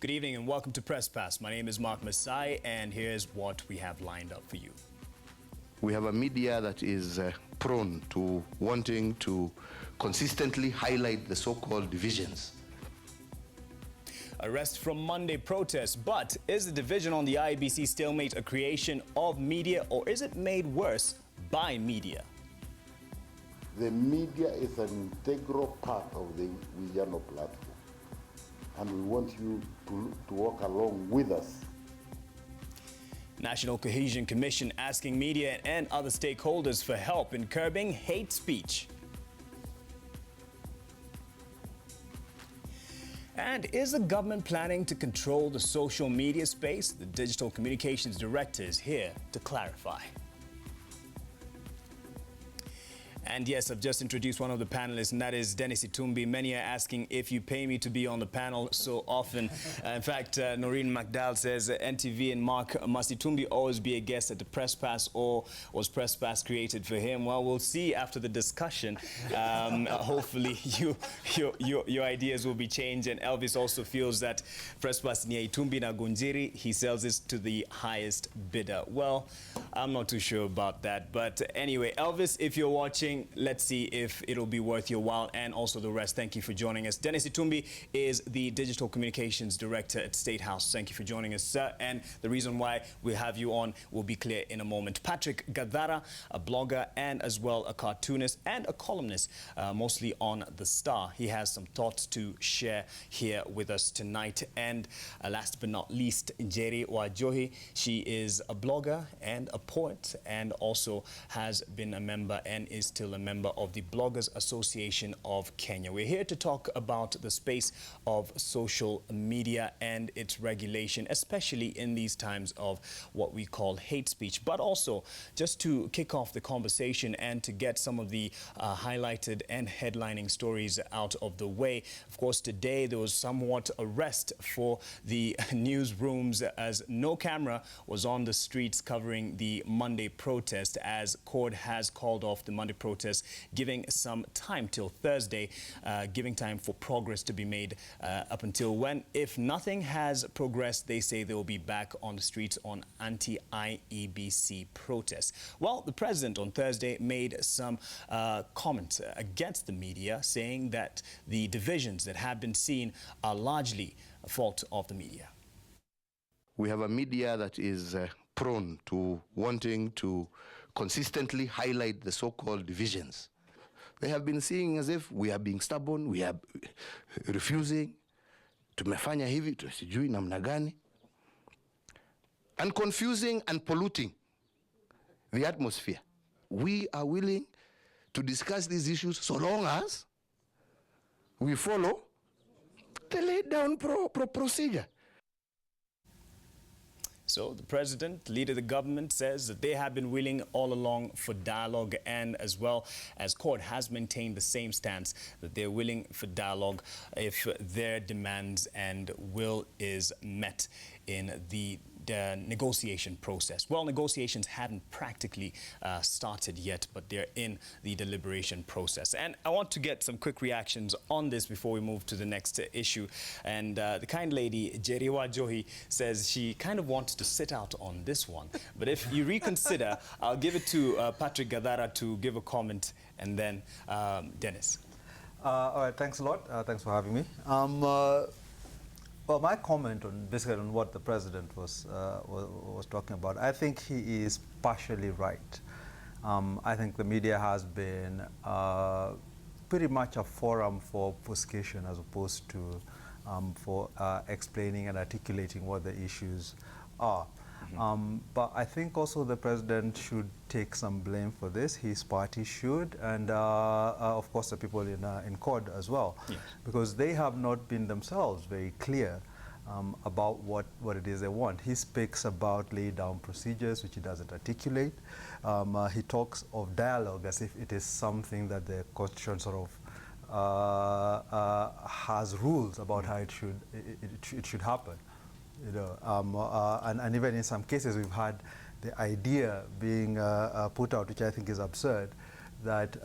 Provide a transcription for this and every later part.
Good evening and welcome to Press Pass. My name is Mark Masai and here's what we have lined up for you. We have a media that is prone to wanting to consistently highlight the so-called divisions. Arrest from Monday protests, but is the division on the IEBC stalemate a creation of media or is it made worse by media? The media is an integral part of the Vijano platform, and we want you to walk along with us. National Cohesion Commission asking media and other stakeholders for help in curbing hate speech. And is the government planning to control the social media space? The Digital Communications Director is here to clarify. And yes, I've just introduced one of the panelists, and that is Dennis Itumbi. Many are asking if you pay me to be on the panel so often. In fact, Noreen McDowell says NTV and Mark, must Itumbi always be a guest at the Press Pass, or was Press Pass created for him? Well, we'll see after the discussion. Hopefully, your ideas will be changed. And Elvis also feels that Press Pass ni Itumbi na Gunjiri, he sells this to the highest bidder. Well, I'm not too sure about that. But anyway, Elvis, if you're watching, let's see if it'll be worth your while, and also the rest. Thank you for joining us. Dennis Itumbi is the Digital Communications Director at State House. Thank you for joining us, sir. And the reason why we have you on will be clear in a moment. Patrick Gadara, a blogger and as well a cartoonist and a columnist, mostly on The Star. He has some thoughts to share here with us tonight. And last but not least, Njeri Wajohi. She is a blogger and a poet, and also has been a member and is still a member of the Bloggers Association of Kenya. We're here to talk about the space of social media and its regulation, especially in these times of what we call hate speech. But also, just to kick off the conversation and to get some of the highlighted and headlining stories out of the way. Of course, today there was somewhat a rest for the newsrooms as no camera was on the streets covering the Monday protest, as court has called off the Monday protest, giving some time till Thursday, giving time for progress to be made up until when. If nothing has progressed, they say they will be back on the streets on anti-IEBC protests. Well, the president on Thursday made some comments against the media, saying that the divisions that have been seen are largely a fault of the media. We have a media that is prone to wanting to consistently highlight the so-called divisions. They have been seeing as if we are being stubborn, we are refusing, tumefanya hivi, tusijui namna gani, and confusing and polluting the atmosphere. We are willing to discuss these issues so long as we follow the laid down procedure. So the president, leader of the government, says that they have been willing all along for dialogue, and as well as court has maintained the same stance that they're willing for dialogue if their demands and will is met in the negotiation process. Well, negotiations haven't practically started yet, but they're in the deliberation process. And I want to get some quick reactions on this before we move to the next issue. And the kind lady, Njeri Wajohi, says she kind of wants to sit out on this one. But if you reconsider, I'll give it to Patrick Gadara to give a comment, and then Dennis. All right, thanks a lot. Thanks for having me. Well, my comment on basically on what the president was talking about, I think he is partially right. I think the media has been pretty much a forum for obfuscation as opposed to for explaining and articulating what the issues are. But I think also the president should take some blame for this. His party should, and of course the people in court as well, yeah, because they have not been themselves very clear about what it is they want. He speaks about laid down procedures, which he doesn't articulate. He talks of dialogue as if it is something that the constitution sort of has rules about how it should happen. You know, and even in some cases we've had the idea being put out, which I think is absurd, that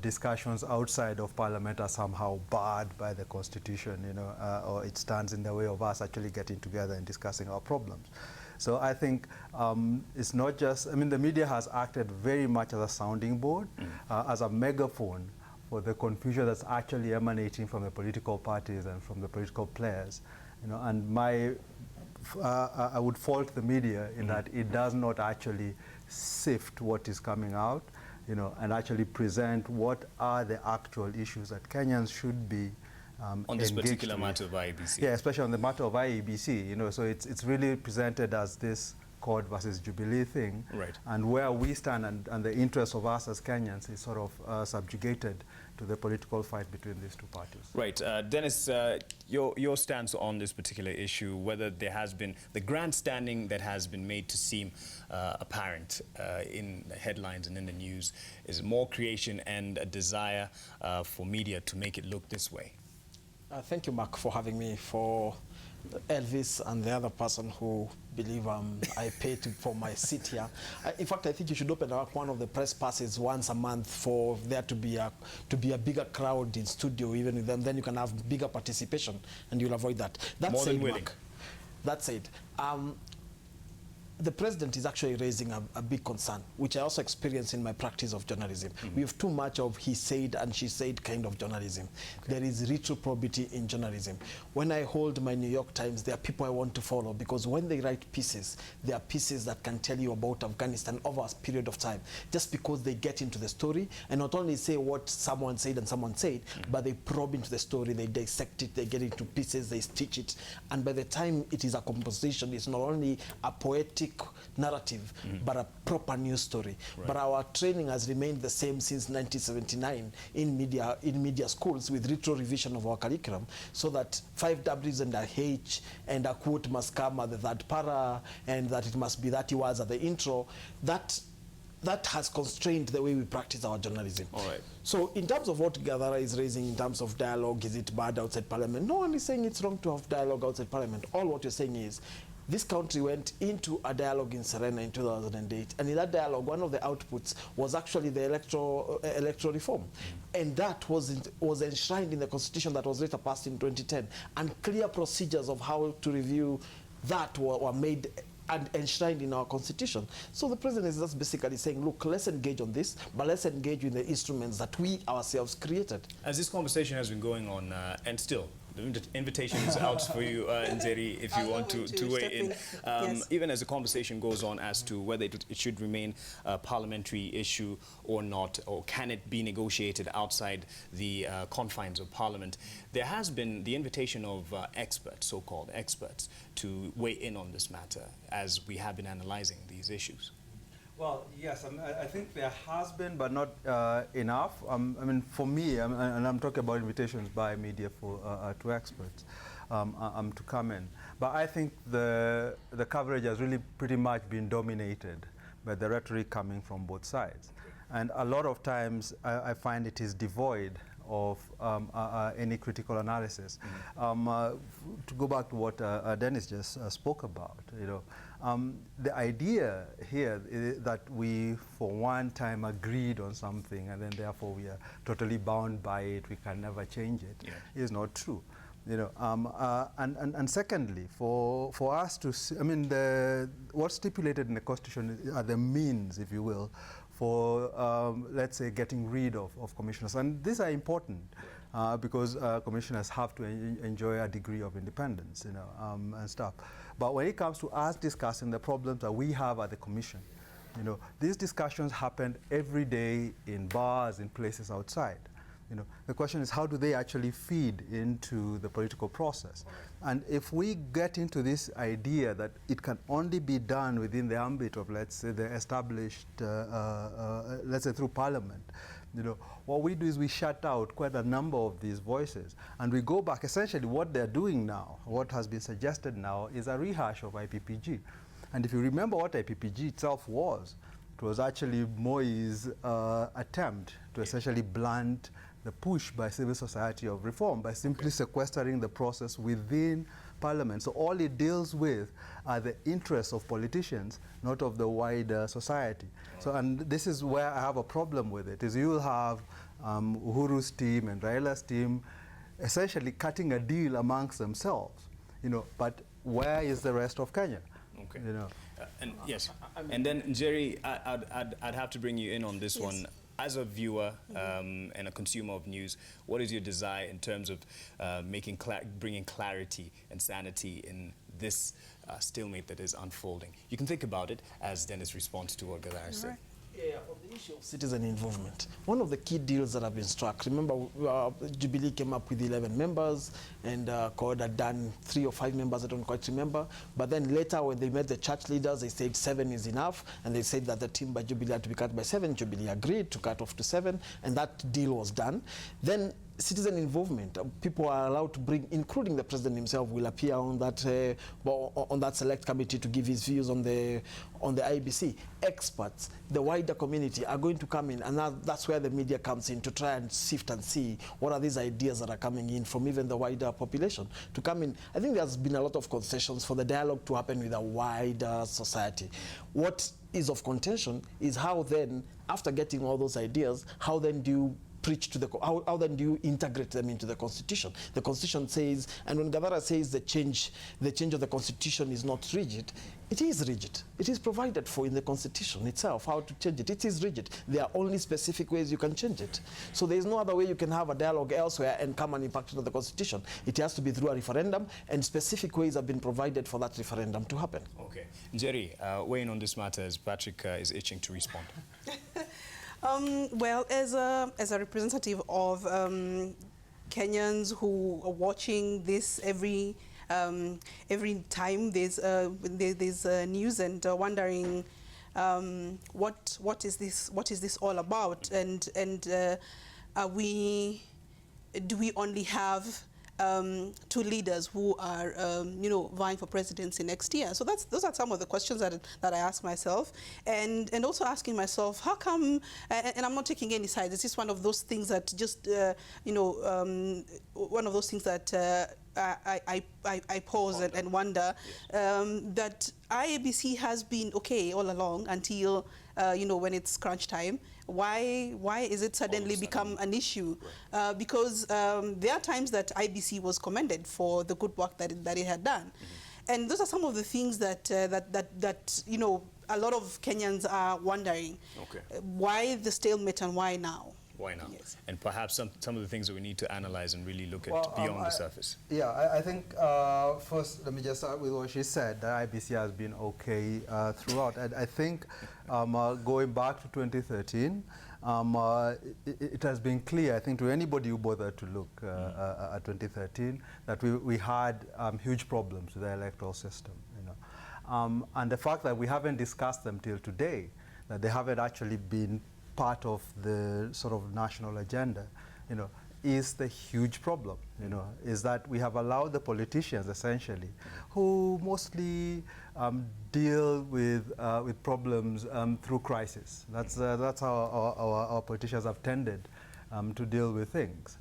discussions outside of Parliament are somehow barred by the Constitution, you know, or it stands in the way of us actually getting together and discussing our problems. So I think it's not just, I mean, the media has acted very much as a sounding board, as a megaphone for the confusion that's actually emanating from the political parties and from the political players, you know, and I would fault the media in that it does not actually sift what is coming out, you know, and actually present what are the actual issues that Kenyans should be on this particular matter of IEBC. Yeah, especially on the matter of IEBC, you know, so it's really presented as this Court versus Jubilee thing, right? And where we stand and the interests of us as Kenyans is sort of subjugated to the political fight between these two parties. Right. Dennis, your stance on this particular issue, whether there has been the grandstanding that has been made to seem apparent in the headlines and in the news, is more creation and a desire for media to make it look this way? Thank you, Mark, for having me. For Elvis and the other person who believe I paid for my seat here. In fact, I think you should open up one of the press passes once a month for there to be a bigger crowd in studio, even with them. Then you can have bigger participation, and you'll avoid that. That More said, than willing. Mark, that said, the president is actually raising a big concern, which I also experience in my practice of journalism. We have too much of he said and she said kind of journalism. There is retroprobity in journalism. When I hold my New York Times, there are people I want to follow, because when they write pieces, they are pieces that can tell you about Afghanistan over a period of time, just because they get into the story and not only say what someone said and someone said, but they probe into the story, they dissect it, they get into pieces, they stitch it, and by the time it is a composition, it's not only a poetic narrative, but a proper news story. Right. But our training has remained the same since 1979 in media schools, with retro revision of our curriculum, so that 5 Ws and a H and a quote must come at the third para, and that it must be 30 words at the intro. That has constrained the way we practice our journalism. All right. So in terms of what Gathara is raising in terms of dialogue, is it bad outside Parliament? No one is saying it's wrong to have dialogue outside Parliament. All what you're saying is, this country went into a dialogue in Serena in 2008, and in that dialogue, one of the outputs was actually the electoral reform, and that was enshrined in the constitution that was later passed in 2010, and clear procedures of how to review that were made and enshrined in our constitution. So the president is just basically saying, look, let's engage on this, but let's engage with the instruments that we ourselves created. As this conversation has been going on, and still, the invitation is out for you, Nzeri, if you want to weigh in. Yes. Even as the conversation goes on as to whether it should remain a parliamentary issue or not, or can it be negotiated outside the confines of Parliament, there has been the invitation of experts, so-called experts, to weigh in on this matter as we have been analyzing these issues. Well, yes, I think there has been, but not enough. I mean, for me, and I'm talking about invitations by media to experts to come in. But I think the coverage has really pretty much been dominated by the rhetoric coming from both sides. And a lot of times, I find it is devoid of any critical analysis. To go back to what Dennis just spoke about, you know, the idea here is that we, for one time, agreed on something, and then therefore we are totally bound by it, we can never change it, is not true. You know, and secondly, for us to see, I mean, what's stipulated in the Constitution are the means, if you will, for, let's say, getting rid of commissioners. And these are important because commissioners have to enjoy a degree of independence, you know, and stuff. But when it comes to us discussing the problems that we have at the Commission, you know, these discussions happen every day in bars, in places outside. You know, the question is, how do they actually feed into the political process? And if we get into this idea that it can only be done within the ambit of, let's say, the established, let's say, through Parliament, you know, what we do is we shut out quite a number of these voices, and we go back. Essentially, what they're doing now, what has been suggested now, is a rehash of IPPG. And if you remember what IPPG itself was, it was actually Moi's attempt to essentially blunt the push by civil society of reform by simply sequestering the process within parliament. So all it deals with are the interests of politicians, not of the wider society. So, and this is where I have a problem with it, is you will have Uhuru's team and Raila's team essentially cutting a deal amongst themselves, but where is the rest of Kenya? Okay. And yes, and then Jerry, I'd have to bring you in on this one. As a viewer and a consumer of news, what is your desire in terms of bringing clarity and sanity in this stalemate that is unfolding? You can think about it as Dennis' response to what Gadara said. Yeah, on the issue of citizen involvement, one of the key deals that have been struck, remember Jubilee came up with 11 members and CORD had done 3 or 5 members, I don't quite remember, but then later when they met the church leaders, they said 7 is enough, and they said that the team by Jubilee had to be cut by 7. Jubilee agreed to cut off to 7, and that deal was done. Then citizen involvement, people are allowed to bring, including the president himself, will appear on that select committee to give his views on the IEBC. Experts, the wider community are going to come in, and that's where the media comes in to try and sift and see what are these ideas that are coming in from even the wider population to come in. I think there's been a lot of concessions for the dialogue to happen with a wider society. What is of contention is how then, after getting all those ideas, how then do you preach to how then do you integrate them into the Constitution? The Constitution says, and when Gadara says the change of the Constitution is not rigid, it is rigid. It is provided for in the Constitution itself, how to change it. It is rigid. There are only specific ways you can change it. So there is no other way you can have a dialogue elsewhere and come and impact it on the Constitution. It has to be through a referendum, and specific ways have been provided for that referendum to happen. Okay. Jerry, weighing on this matter as Patrick is itching to respond. Well, as a representative of Kenyans who are watching this every time there's news and wondering what is this all about, and do we only have 2 leaders who are vying for presidency next year? So those are some of the questions that I ask myself, and also asking myself, how come, and I'm not taking any sides, it's just one of those things that just one of those things that I pause and wonder, that IEBC has been okay all along until when it's crunch time. Why is it suddenly become an issue? Because there are times that IEBC was commended for the good work that it had done, and those are some of the things that a lot of Kenyans are wondering. Okay. Why the stalemate and why now? Why now? Yes. And perhaps some of the things that we need to analyze and really look at beyond the surface. Yeah, I think first let me just start with what she said. The IEBC has been okay throughout. And I think going back to 2013, it has been clear, I think, to anybody who bothered to look at 2013, that we had huge problems with the electoral system. And the fact that we haven't discussed them till today, that they haven't actually been part of the sort of national agenda, is the huge problem, is that we have allowed the politicians, essentially, who mostly deal with problems through crisis. That's how our politicians have tended to deal with things,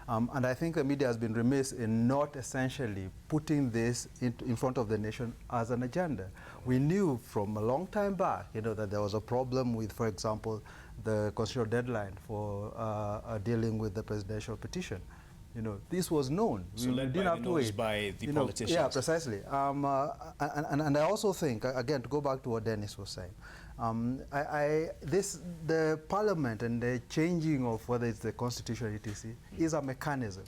and I think the media has been remiss in not essentially putting this in front of the nation as an agenda. We knew from a long time back, that there was a problem with, for example, the constitutional deadline for dealing with the presidential petition. This was known. So we didn't have to wait by the politicians. Yeah, precisely. And I also think, again, to go back to what Dennis was saying, the parliament and the changing of whether it's the constitution or etc. is a mechanism.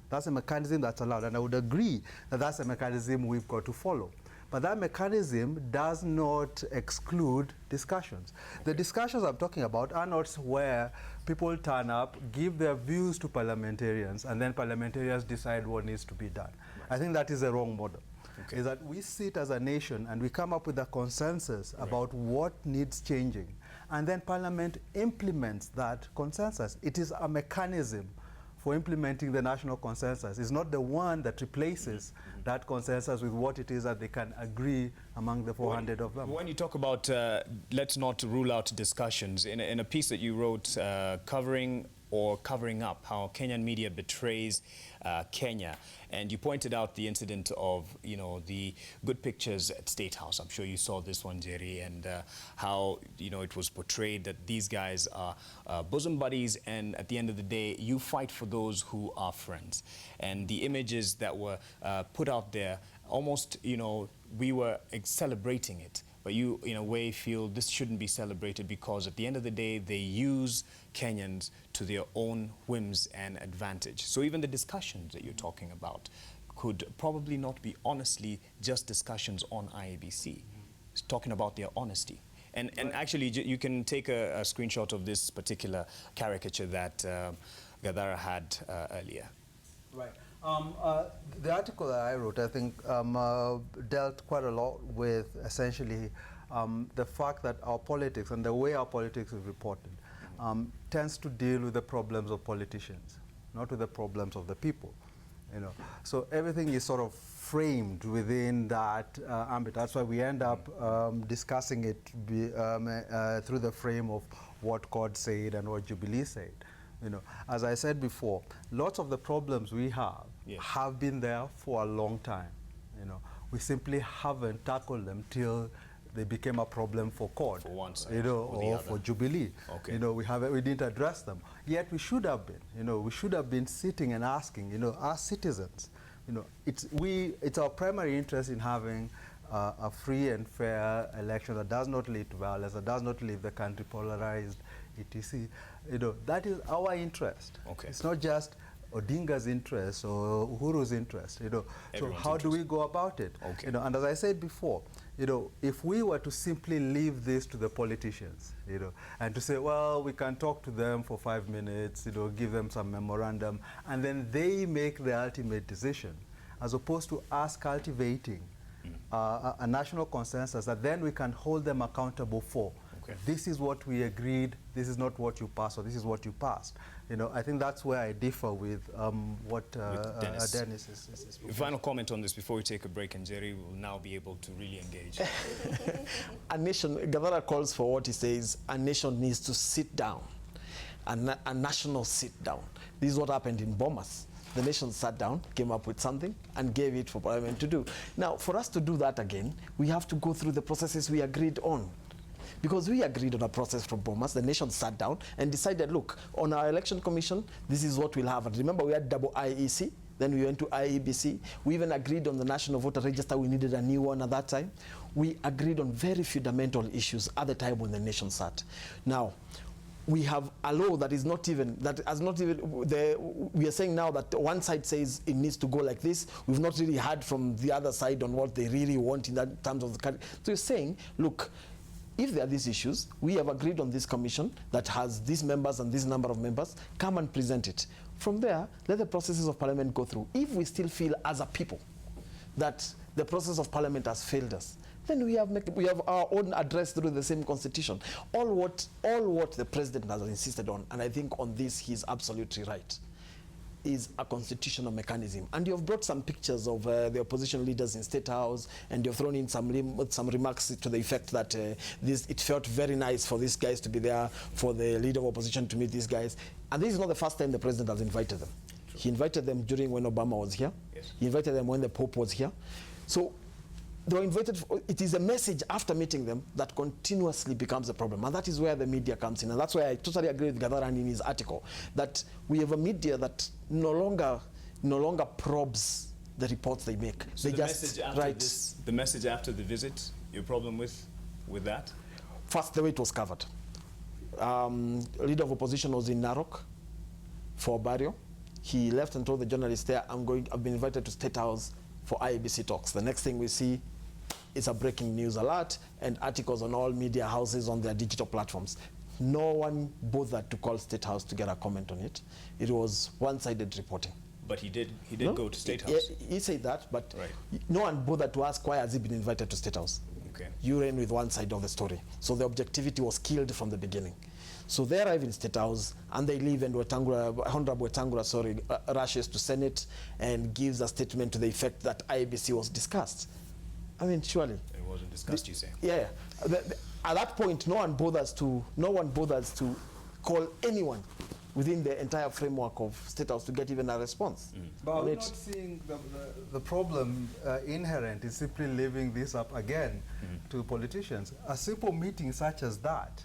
That's a mechanism that's allowed, and I would agree that that's a mechanism we've got to follow. But that mechanism does not exclude discussions. Okay. The discussions I'm talking about are not where people turn up, give their views to parliamentarians, and then parliamentarians decide what needs to be done. Right. I think that is the wrong model. Okay. Is that we sit as a nation and we come up with a consensus about what needs changing, and then Parliament implements that consensus. It is a mechanism for implementing the national consensus. It's not the one that replaces that consensus with what it is that they can agree among the 400 of them. When you talk about let's not rule out discussions, in a piece that you wrote covering or covering up how Kenyan media betrays Kenya. And you pointed out the incident of, you know, the good pictures at State House. I'm sure you saw this one, Jerry, and how, you know, it was portrayed that these guys are bosom buddies, and at the end of the day, you fight for those who are friends. And the images that were put out there, almost, you know, we were celebrating it. But you, in a way, feel this shouldn't be celebrated because at the end of the day, they use Kenyans to their own whims and advantage. So even the discussions that you're talking about could probably not be honestly just discussions on IEBC. It's talking about their honesty. And actually, you can take a screenshot of this particular caricature that Gadara had earlier. Right. The article that I wrote, I think, dealt quite a lot with essentially the fact that our politics and the way our politics is reported tends to deal with the problems of politicians, not with the problems of the people. You know, so everything is sort of framed within that ambit. That's why we end up discussing it through the frame of what God said and what Jubilee said. You know, as I said before, lots of the problems we have have been there for a long time. You know, we simply haven't tackled them till they became a problem for CORD, for one side, you know, or for Jubilee. Okay. You know, we didn't address them. Yet we should have been. You know, we should have been sitting and asking. You know, as citizens, you know, it's our primary interest in having a free and fair election that does not lead to violence, that does not leave the country polarized, etc. You know, that is our interest. Okay. It's not just Odinga's interest or Uhuru's interest. You know, Everyone's so how do we go about it? Okay. You know, and as I said before, you know, if we were to simply leave this to the politicians, you know, and to say, well, we can talk to them for 5 minutes, you know, give them some memorandum, and then they make the ultimate decision, as opposed to us cultivating a national consensus that then we can hold them accountable for. Okay. This is what we agreed, this is not what you passed, or this is what you passed. You know, I think that's where I differ with what Dennis. Dennis is Final comment on this before we take a break, and Jerry will now be able to really engage. A nation, Gadara calls for what he says, a nation needs to sit down, a national sit down. This is what happened in Bomas. The nation sat down, came up with something, and gave it for Parliament to do. Now, for us to do that again, we have to go through the processes we agreed on. Because we agreed on a process from Bomas, the nation sat down and decided, look, on our election commission, this is what we'll have. And remember, we had double IEC, then we went to IEBC. We even agreed on the National Voter Register. We needed a new one at that time. We agreed on very fundamental issues at the time when the nation sat. Now, we have a law that is not even, that has not even, we are saying now that one side says it needs to go like this. We've not really heard from the other side on what they really want in that terms of the country. So you're saying, look, if there are these issues, we have agreed on this commission that has these members and this number of members, come and present it. From there, let the processes of Parliament go through. If we still feel as a people that the process of Parliament has failed us, then we have our own address through the same constitution. All what the president has insisted on, and I think on this he's absolutely right, is a constitutional mechanism. And you've brought some pictures of the opposition leaders in State House, and you've thrown in some remarks to the effect that it felt very nice for these guys to be there, for the leader of opposition to meet these guys. And this is not the first time the president has invited them. True. He invited them during when Obama was here. Yes. He invited them when the Pope was here. So they were invited. It is a message after meeting them that continuously becomes a problem, and that is where the media comes in. And that's why I totally agree with Gadaran in his article that we have a media that no longer probes the reports they make. So they just write. The message after the visit, your problem with that? First, the way it was covered. Leader of opposition was in Narok for burial. He left and told the journalists there, I've been invited to State House for IEBC talks. The next thing we see is a breaking news alert and articles on all media houses on their digital platforms. No one bothered to call State House to get a comment on it. It was one-sided reporting. But he did go to State House. He said that, but right. No one bothered to ask why has he been invited to State House. Okay. You ran with one side of the story. So the objectivity was killed from the beginning. So they arrive in State House and they leave, and Honorable Wetangula rushes to Senate and gives a statement to the effect that IEBC was discussed. I mean, surely. It wasn't discussed, you say? Yeah. At that point, no one bothers to call anyone within the entire framework of State House to get even a response. But I'm not seeing the problem inherent in simply leaving this up again to politicians. A simple meeting such as that,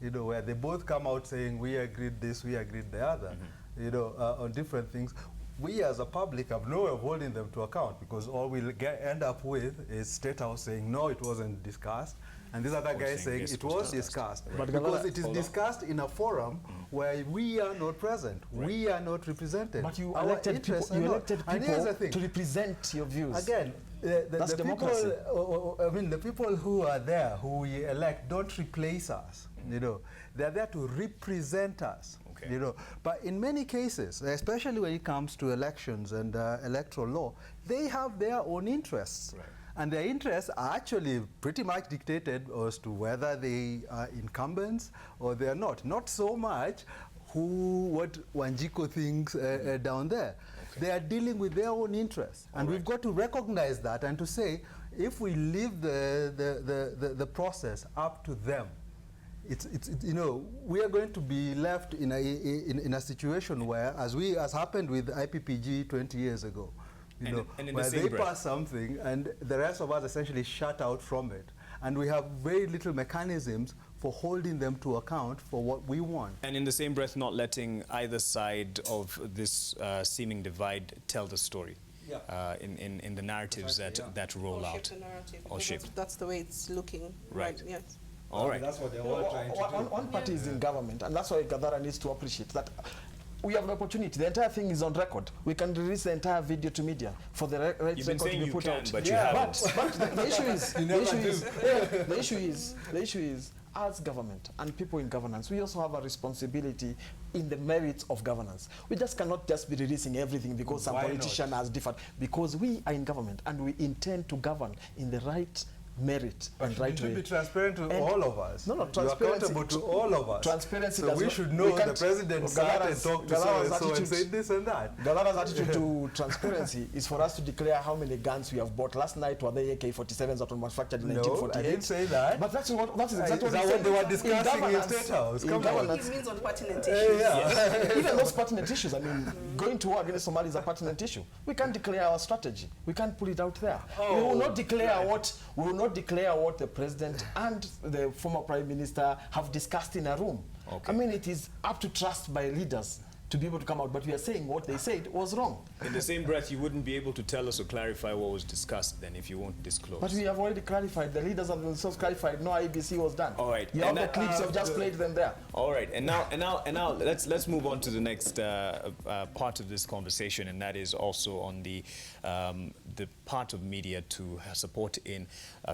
you know, where they both come out saying we agreed this, we agreed the other, you know, on different things. We as a public have no way of holding them to account, because all we'll end up with is State House saying no, it wasn't discussed, and this other guy saying it was discussed. But because it is discussed in a forum where we are not present, we are not represented. But you elected people, to represent your views. Again, That's democracy. people, I mean, the people who are there, who we elect, don't replace us. You know, they're there to represent us. You know, but in many cases, especially when it comes to elections and electoral law, they have their own interests. Right. And their interests are actually pretty much dictated as to whether they are incumbents or they are not. Not so much what Wanjiku thinks down there. They are dealing with their own interests. And we've got to recognize that and to say, if we leave the process up to them, it's you know, we are going to be left in a situation where, as happened with IPPG 20 years ago, you know, where they pass something and the rest of us essentially shut out from it, and we have very little mechanisms for holding them to account for what we want. And in the same breath, not letting either side of this seeming divide tell the story. Yeah. In the narratives that roll out. Or shape. That's the way it's looking. Right. Yes. All right. That's what they're all trying to do. One party is in government, and that's why Gadara needs to appreciate that we have an opportunity. The entire thing is on record. We can release the entire video to media for the right record to be put out. But you haven't. But the issue is, as government and people in governance, we also have a responsibility in the merits of governance. We just cannot just be releasing everything because some politician has differed. Because we are in government and we intend to govern in the right merit and right way. We should be transparent to all of us. No, transparency. You're accountable to all of us. Transparency. So we should know the president sat and talked to so and said this and that. Galara's attitude to transparency is for us to declare how many guns we have bought. Last night were they AK-47s that were manufactured in 1948? I didn't say that. But that's exactly what they were discussing in State House. Come on. It means on pertinent issues. Even those pertinent issues. I mean, going to war against Somalia is a pertinent issue. We can't declare our strategy. We can't put it out there. We will not declare what the president and the former prime minister have discussed in a room. I mean, it is up to trust by leaders to be able to come out, but we are saying what they said was wrong. In the same breath, you wouldn't be able to tell us or clarify what was discussed then if you won't disclose. But we have already clarified. The leaders have themselves clarified. No IEBC was done. All right. You have the clips. You've just played them there. All right. And now let's move on to the next part of this conversation, and that is also on the part of media to support in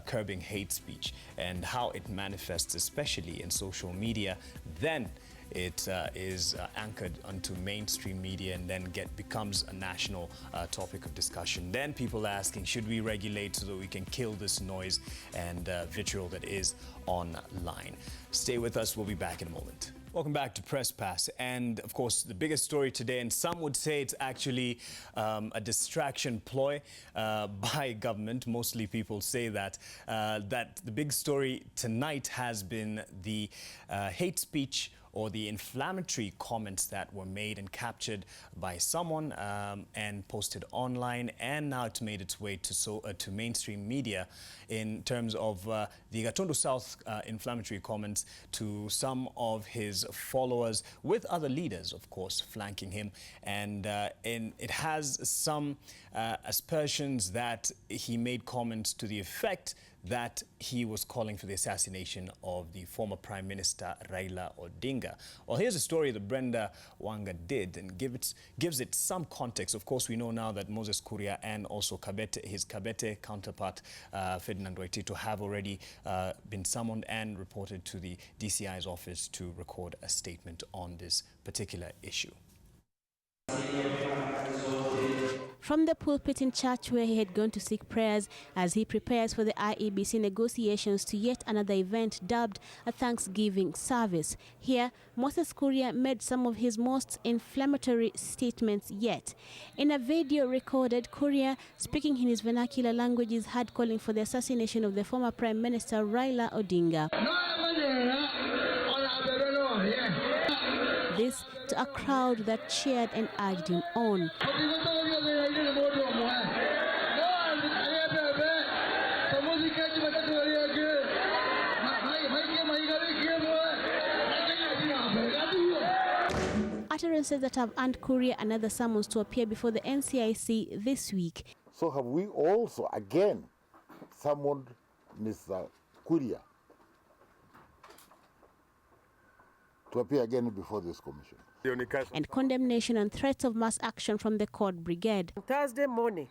curbing hate speech and how it manifests, especially in social media. Then it is anchored onto mainstream media and then becomes a national topic of discussion. Then people are asking, should we regulate so that we can kill this noise and vitriol that is online? Stay with us. We'll be back in a moment. Welcome back to Press Pass. And of course, the biggest story today, and some would say it's actually a distraction ploy by government. Mostly people say that the big story tonight has been the hate speech or the inflammatory comments that were made and captured by someone and posted online, and now it's made its way to mainstream media in terms of the Gatundu South inflammatory comments to some of his followers, with other leaders, of course, flanking him. And it has some aspersions that he made comments to the effect that he was calling for the assassination of the former Prime Minister Raila Odinga. Well, here's a story that Brenda Wanga did and gives it some context. Of course, we know now that Moses Kuria and also his Kabete counterpart, Ferdinand Waitito, have already been summoned and reported to the DCI's office to record a statement on this particular issue. From the pulpit in church where he had gone to seek prayers as he prepares for the IEBC negotiations to yet another event dubbed a Thanksgiving service. Here, Moses Kuria made some of his most inflammatory statements yet. In a video recorded, Kuria, speaking in his vernacular language, is heard calling for the assassination of the former Prime Minister Raila Odinga. this to a crowd that cheered and urged him on. Utterances that have earned Kuria another summons to appear before the NCIC this week. So have we also again summoned Mr. Kuria to appear again before this commission? And condemnation and threats of mass action from the court brigade. Thursday morning,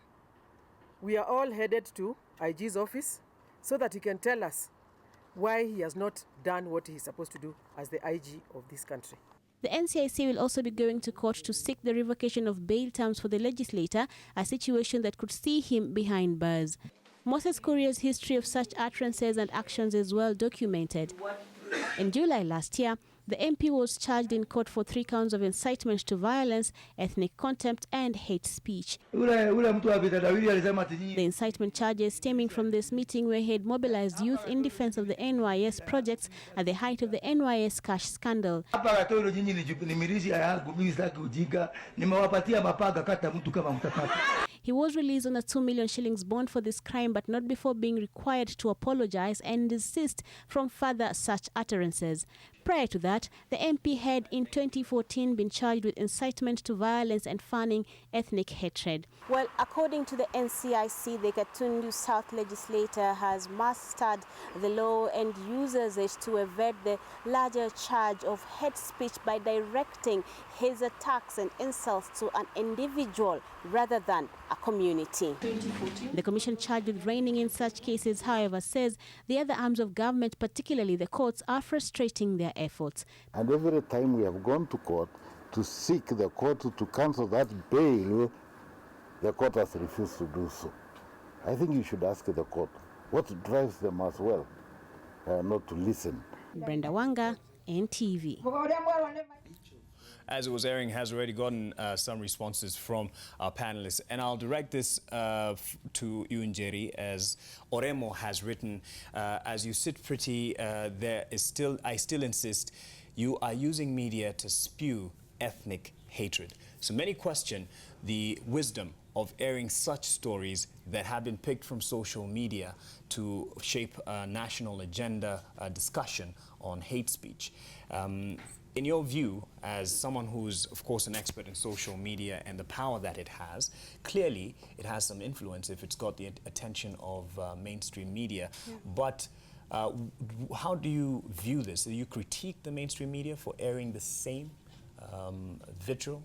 we are all headed to IG's office so that he can tell us why he has not done what he's supposed to do as the IG of this country. The NCIC will also be going to court to seek the revocation of bail terms for the legislator, a situation that could see him behind bars. Moses Kuria's history of such utterances and actions is well documented. In July last year, the MP was charged in court for 3 counts of incitement to violence, ethnic contempt and hate speech. The incitement charges stemming from this meeting where he had mobilized youth in defense of the NYS projects at the height of the NYS cash scandal. He was released on a 2 million shillings bond for this crime, but not before being required to apologize and desist from further such utterances. Prior to that, the MP had in 2014 been charged with incitement to violence and fanning ethnic hatred. Well, according to the NCIC, the Gatundu South legislator has mastered the law and uses it to evade the larger charge of hate speech by directing his attacks and insults to an individual rather than a community. The commission charged with reining in such cases, however, says the other arms of government, particularly the courts, are frustrating their efforts. And every time we have gone to court to seek the court to cancel that bail, the court has refused to do so. I think you should ask the court what drives them as well, not to listen. Brenda Wanga, NTV. As it was airing, has already gotten some responses from our panelists. And I'll direct this to you, Njeri, as Oremo has written, as you sit pretty, I still insist, you are using media to spew ethnic hatred. So many question the wisdom of airing such stories that have been picked from social media to shape a national agenda discussion on hate speech. In your view, as someone who's, of course, an expert in social media and the power that it has, clearly it has some influence if it's got the attention of mainstream media. Yeah. But how do you view this? Do you critique the mainstream media for airing the same vitriol?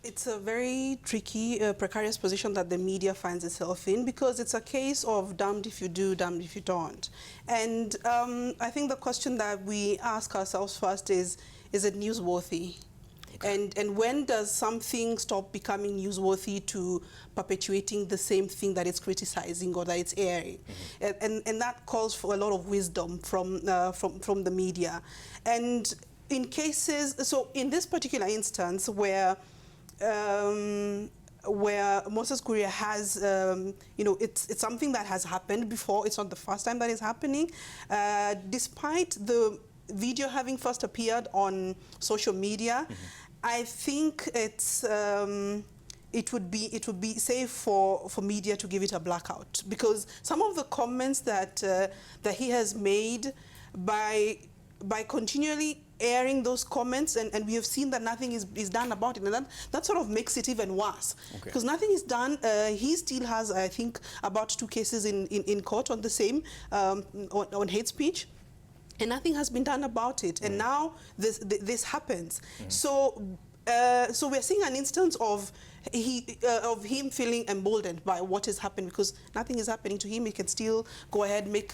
It's a very tricky, precarious position that the media finds itself in, because it's a case of damned if you do, damned if you don't. And I think the question that we ask ourselves first is it newsworthy? Okay. And when does something stop becoming newsworthy to perpetuating the same thing that it's criticizing or that it's airing? Mm-hmm. And that calls for a lot of wisdom from the media. And in cases, so in this particular instance where Moses Kuria has, it's something that has happened before. It's not the first time that is happening. Despite the video having first appeared on social media, mm-hmm. I think it's it would be safe for media to give it a blackout, because some of the comments that he has made by continually airing those comments, and we have seen that nothing is done about it, and that sort of makes it even worse. Okay. Because nothing is done. He still has, I think, about 2 cases in court on the same, on hate speech, and nothing has been done about it. And now this happens. So we're seeing an instance of him feeling emboldened by what is happening, because nothing is happening to him. He can still go ahead, make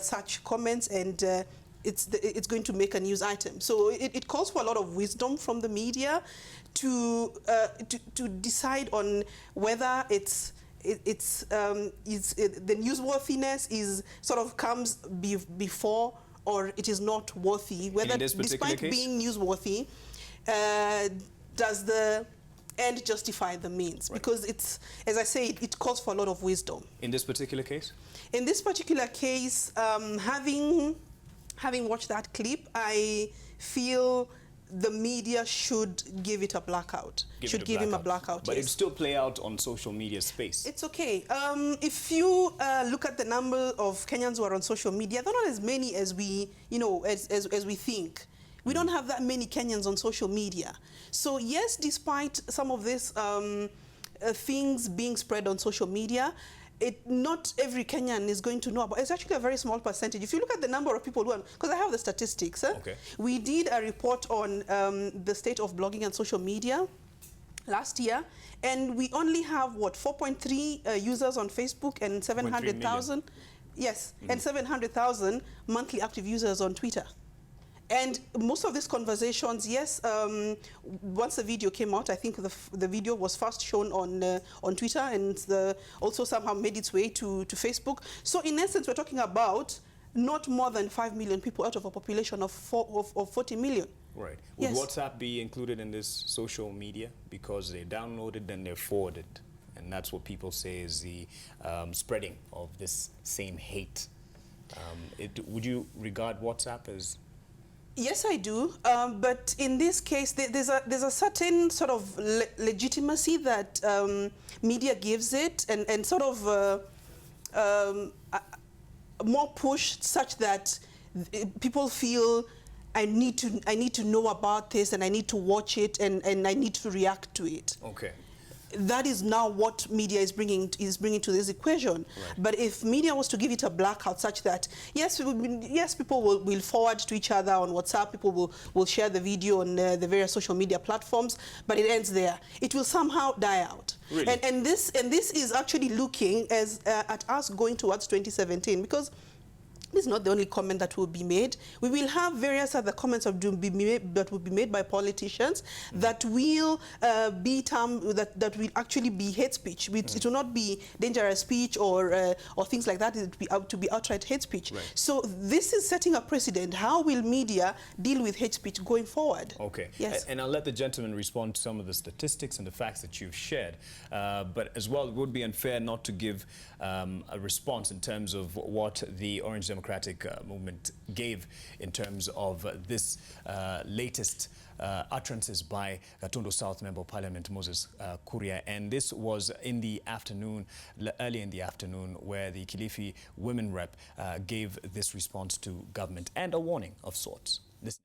such comments, and it's going to make a news item. So it calls for a lot of wisdom from the media to decide on whether the newsworthiness is sort of comes before, or it is not worthy. Whether, despite being newsworthy, does the end justify the means? Right. Because it's, as I say, it calls for a lot of wisdom. In this particular case? In this particular case, having watched that clip, I feel the media should give it a blackout. Give him a blackout. But yes. it still play out on social media space. It's okay. If you look at the number of Kenyans who are on social media, they're not as many as we, as we think. We don't have that many Kenyans on social media. So yes, despite some of these things being spread on social media, not every Kenyan is going to know about. It's actually a very small percentage. If you look at the number of people who are, because I have the statistics. Okay. We did a report on the state of blogging and social media last year, and we only have, what, 4.3 users on Facebook and 700,000, yes, and 700,000 monthly active users on Twitter. And most of these conversations, yes, once the video came out, I think the video was first shown on Twitter, and also somehow made its way to Facebook. So in essence, we're talking about not more than 5 million people out of a population of 40 million. Right. Would Yes. WhatsApp be included in this social media? Because they're downloaded, then they're forwarded. And that's what people say is the spreading of this same hate. Would you regard WhatsApp as... Yes, I do. But in this case, there's a certain sort of legitimacy that media gives it, and sort of more push, such that people feel I need to know about this, and I need to watch it, and I need to react to it. Okay. That is now what media is bringing to this equation. Right. But if media was to give it a blackout, such that yes, people will forward to each other on WhatsApp, people will share the video on the various social media platforms, but it ends there. It will somehow die out. Really? And this is actually looking at us going towards 2017, because this is not the only comment that will be made. We will have various other comments that will be made by politicians that will be termed, that will actually be hate speech. It will not be dangerous speech or things like that. It will be to be outright hate speech. Right. So this is setting a precedent. How will media deal with hate speech going forward? Okay. Yes. And I'll let the gentleman respond to some of the statistics and the facts that you've shared. But as well, it would be unfair not to give a response in terms of what the Orange Democratic Movement gave in terms of this latest utterances by Gatundu South Member of Parliament Moses Kuria. And this was in the afternoon, early in the afternoon, where the Kilifi Women Rep gave this response to government and a warning of sorts. Listen.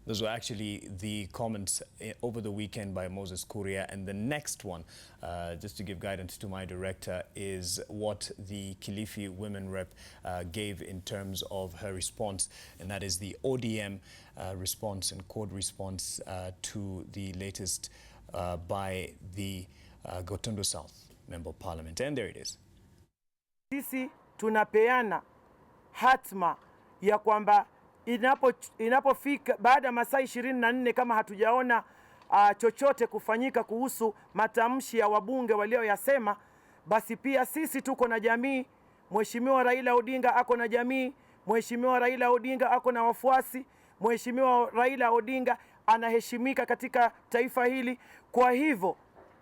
Those were actually the comments over the weekend by Moses Kuria. And the next one, just to give guidance to my director, is what the Kilifi Women Rep gave in terms of her response. And that is the ODM response and court response to the latest by the Gatundu South Member of Parliament. And there it is. Sisi tunapeana hatma ya kwamba inapofika baada ya masaa 24 kama hatujaona chochote kufanyika kuhusu matamshi ya wabunge walioyasema, basi pia sisi tuko na jamii. Mheshimiwa Raila Odinga ako na jamii, Mheshimiwa Raila Odinga ako na wafuasi, Mheshimiwa Raila Odinga anaheshimika katika taifa hili. Kwa hivyo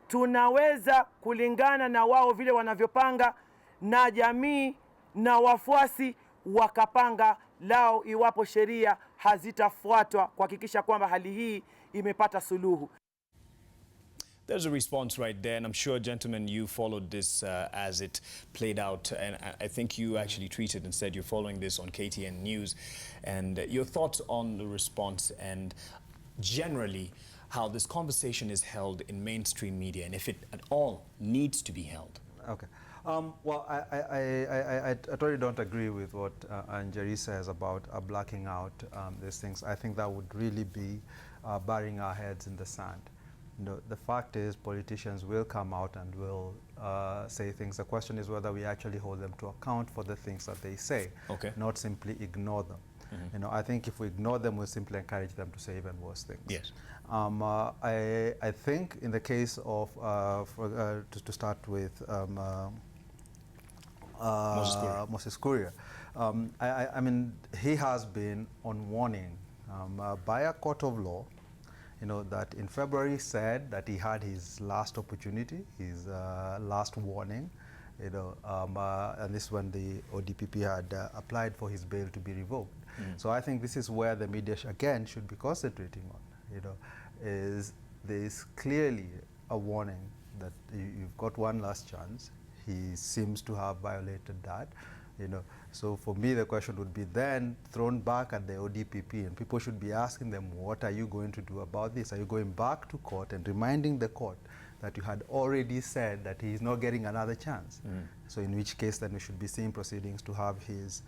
tunaweza kulingana na wao vile wanavyopanga, na jamii na wafuasi wakapanga lao iwapo sheria hazitafuatwa kuhakikisha kwamba hali hii imepata suluhu. There's a response right there, and I'm sure, gentlemen, you followed this as it played out, and I think you actually tweeted and said you're following this on KTN News, and your thoughts on the response and generally how this conversation is held in mainstream media, and if it at all needs to be held. Okay. Well, I totally don't agree with what Anjari says about blacking out these things. I think that would really be burying our heads in the sand. No, the fact is politicians will come out and will say things. The question is whether we actually hold them to account for the things that they say, okay, not simply ignore them. You know, I think if we ignore them, we'll simply encourage them to say even worse things. Yes. I think in the case of, to start with Moses Kuria, I mean, he has been on warning by a court of law, you know, that in February said that he had his last opportunity, his last warning, you know, and this when the ODPP had applied for his bail to be revoked. So I think this is where the media again should be concentrating on, you know, is there is clearly a warning that you've got one last chance. He seems to have violated that, you know. So for me, the question would be then thrown back at the ODPP, and people should be asking them, what are you going to do about this? Are you going back to court and reminding the court that you had already said that he is not getting another chance? So in which case then we should be seeing proceedings to have his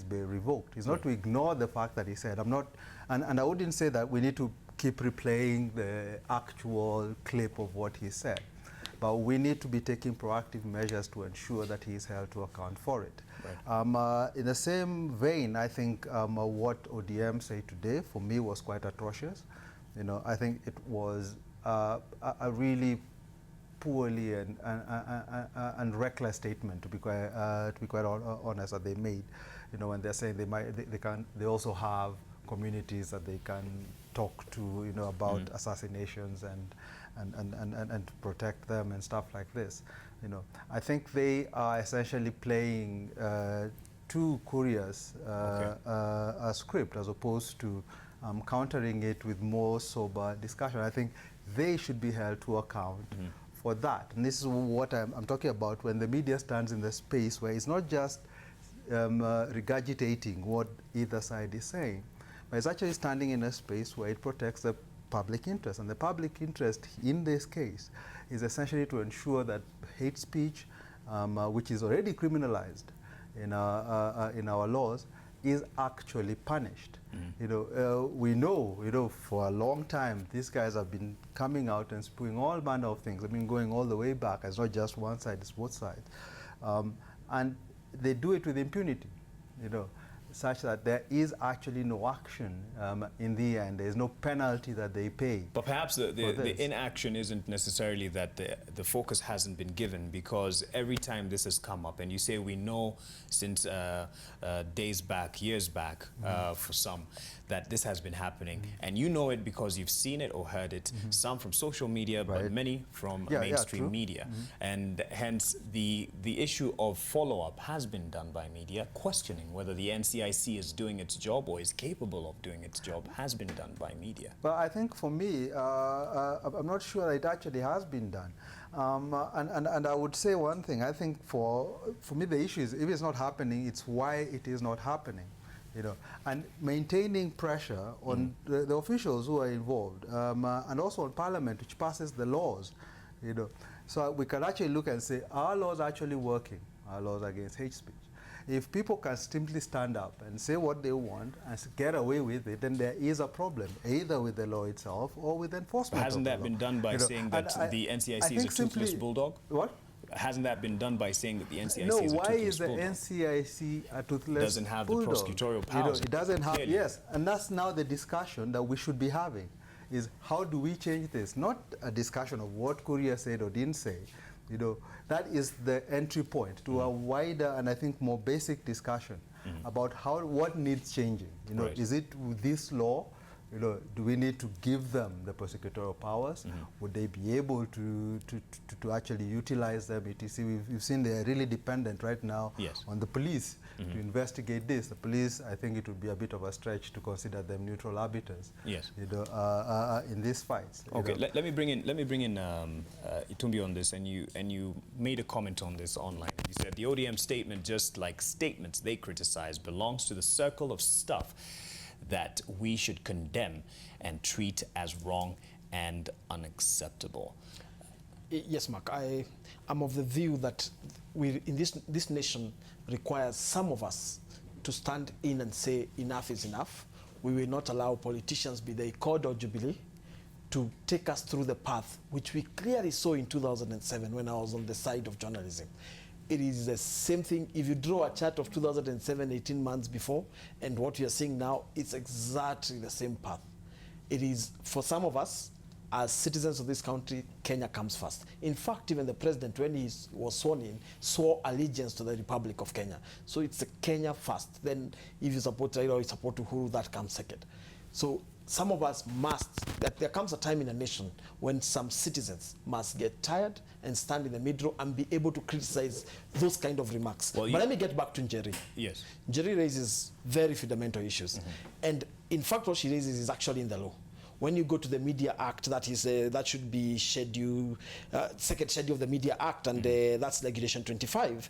bail revoked. It's not to ignore the fact that he said, I'm not, and I wouldn't say that we need to keep replaying the actual clip of what he said, but we need to be taking proactive measures to ensure that he is held to account for it. Right. In the same vein, I think what ODM said today for me was quite atrocious. You know, I think it was a really poorly and reckless statement, to be quite honest, that they made. You know, when they're saying they also have communities that they can talk to, you know, about assassinations and to protect them and stuff like this. You know, I think they are essentially playing to Kuria's script as opposed to countering it with more sober discussion. I think they should be held to account for that. And this is what I'm talking about when the media stands in the space where it's not just regurgitating what either side is saying, but it's actually standing in a space where it protects the public interest. And the public interest in this case is essentially to ensure that hate speech, which is already criminalized in our laws, is actually punished. You know, we know, you know, for a long time, these guys have been coming out and spewing all manner of things. They've been going all the way back. It's not just one side, it's both sides. And they do it with impunity, you know, such that there is actually no action in the end. There is no penalty that they pay. But perhaps the inaction isn't necessarily that the focus hasn't been given, because every time this has come up, and you say we know since days back, years back, for some, that this has been happening, and you know it because you've seen it or heard it, some from social media, but many from mainstream media. And hence the issue of follow-up has been done by media. Questioning whether the NCIC is doing its job or is capable of doing its job has been done by media. Well, I think for me, I'm not sure it actually has been done. And I would say one thing. I think for me the issue is, if it's not happening, it's why it is not happening. You know, and maintaining pressure on the officials who are involved, and also on Parliament, which passes the laws. You know, so we can actually look and say, are laws actually working? Our laws against hate speech. If people can simply stand up and say what they want and get away with it, then there is a problem, either with the law itself or with enforcement. But hasn't that been done by saying that the NCIC is a toothless bulldog? What? Hasn't that been done by saying that the NCIC is a toothless bulldog? No, why is the NCIC a toothless doesn't have bulldog? The prosecutorial powers. You know, it doesn't have, yes, and that's now the discussion that we should be having, is how do we change this? Not a discussion of what Kuria said or didn't say. You know, that is the entry point to a wider and I think more basic discussion about what needs changing. You know, is it with this law? You know, do we need to give them the prosecutorial powers? Would they be able to actually utilize them? We've seen they're really dependent right now on the police to investigate this. The police, I think it would be a bit of a stretch to consider them neutral arbiters. You know, in these fights. Okay, let me bring in Itumbi on this, and you made a comment on this online. You said the ODM statement, just like statements they criticize, belongs to the circle of stuff that we should condemn and treat as wrong and unacceptable. Yes, Mark, I'm of the view that we in this nation requires some of us to stand in and say enough is enough. We will not allow politicians, be they CORD or Jubilee, to take us through the path which we clearly saw in 2007 when I was on the side of journalism. it is the same thing. If you draw a chart of 2007, 18 months before, and what we are seeing now, it's exactly the same path. It is, for some of us, as citizens of this country, Kenya comes first. In fact, even the president, when he was sworn in, swore allegiance to the Republic of Kenya. So it's Kenya first. Then if you support Raila or you support Uhuru, that comes second. So some of us that there comes a time in a nation when some citizens must get tired and stand in the middle and be able to criticize those kind of remarks. Well, but let me get back to Njeri. Yes. Njeri raises very fundamental issues. And in fact, what she raises is actually in the law. When you go to the Media Act, that is that should be schedule, second schedule of the Media Act, and that's Regulation 25,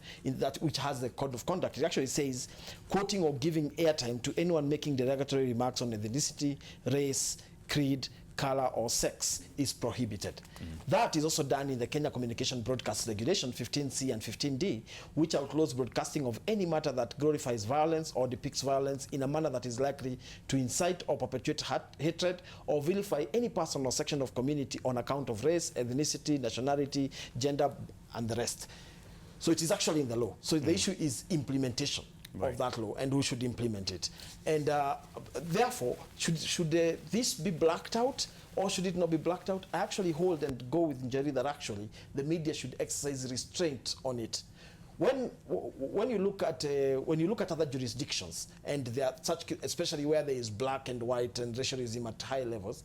which has the Code of Conduct. It actually says, quoting or giving airtime to anyone making derogatory remarks on ethnicity, race, creed, color, or sex is prohibited. That is also done in the Kenya Communication Broadcast Regulation 15C and 15D, which outlaws broadcasting of any matter that glorifies violence or depicts violence in a manner that is likely to incite or perpetuate hatred or vilify any person or section of community on account of race, ethnicity, nationality, gender, and the rest. So it is actually in the law. So the issue is implementation of that law, and we should implement it. And therefore, should this be blacked out, or should it not be blacked out? I actually hold and go with Njeri that actually the media should exercise restraint on it. When you look at other jurisdictions, and there are such, especially where there is black and white and racialism at high levels,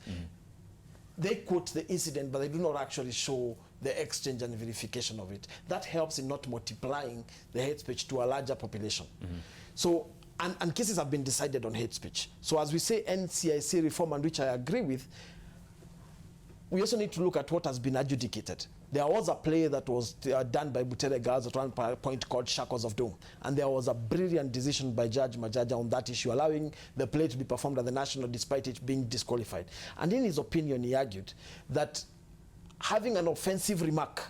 they quote the incident, but they do not actually show the exchange and verification of it. That helps in not multiplying the hate speech to a larger population. So, and cases have been decided on hate speech. So as we say NCIC reform, and which I agree with, we also need to look at what has been adjudicated. There was a play that was done by Butere Girls at one point called Shackles of Doom. And there was a brilliant decision by Judge Majaja on that issue, allowing the play to be performed at the National despite it being disqualified. And in his opinion, he argued that having an offensive remark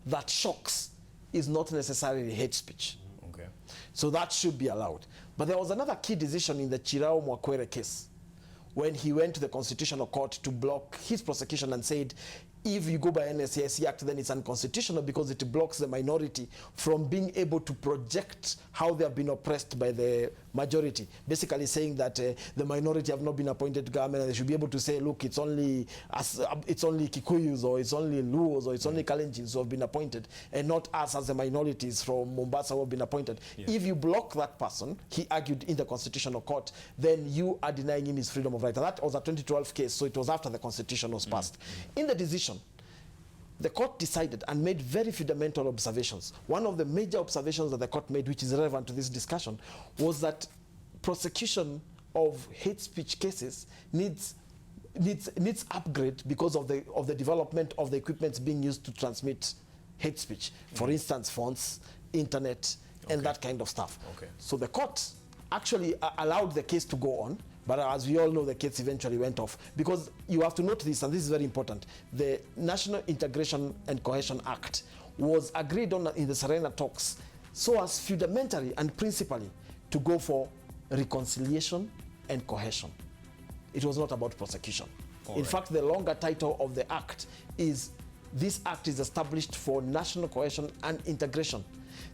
that shocks is not necessarily hate speech. Okay. So that should be allowed. But there was another key decision in the Chirao Mwakwere case when he went to the Constitutional Court to block his prosecution and said, if you go by NCIC Act, then it's unconstitutional because it blocks the minority from being able to project how they have been oppressed by the majority. Basically saying that the minority have not been appointed to government, and they should be able to say, look, it's only Kikuyus, or it's only Luos, or it's only Kalenjins who have been appointed, and not us as the minorities from Mombasa who have been appointed. Yeah. If you block that person, he argued in the Constitutional Court, then you are denying him his freedom of right. And that was a 2012 case, so it was after the Constitution was passed. In the decision, the court decided and made very fundamental observations. One of the major observations that the court made, which is relevant to this discussion, was that prosecution of hate speech cases needs upgrade because of the development of the equipment being used to transmit hate speech. For instance, phones, internet, and that kind of stuff. So the court actually allowed the case to go on. But as we all know, the case eventually went off. Because you have to note this, and this is very important, the National Integration and Cohesion Act was agreed on in the Serena talks so as fundamentally and principally to go for reconciliation and cohesion. It was not about prosecution. In fact, the longer title of the act is, this act is established for national cohesion and integration.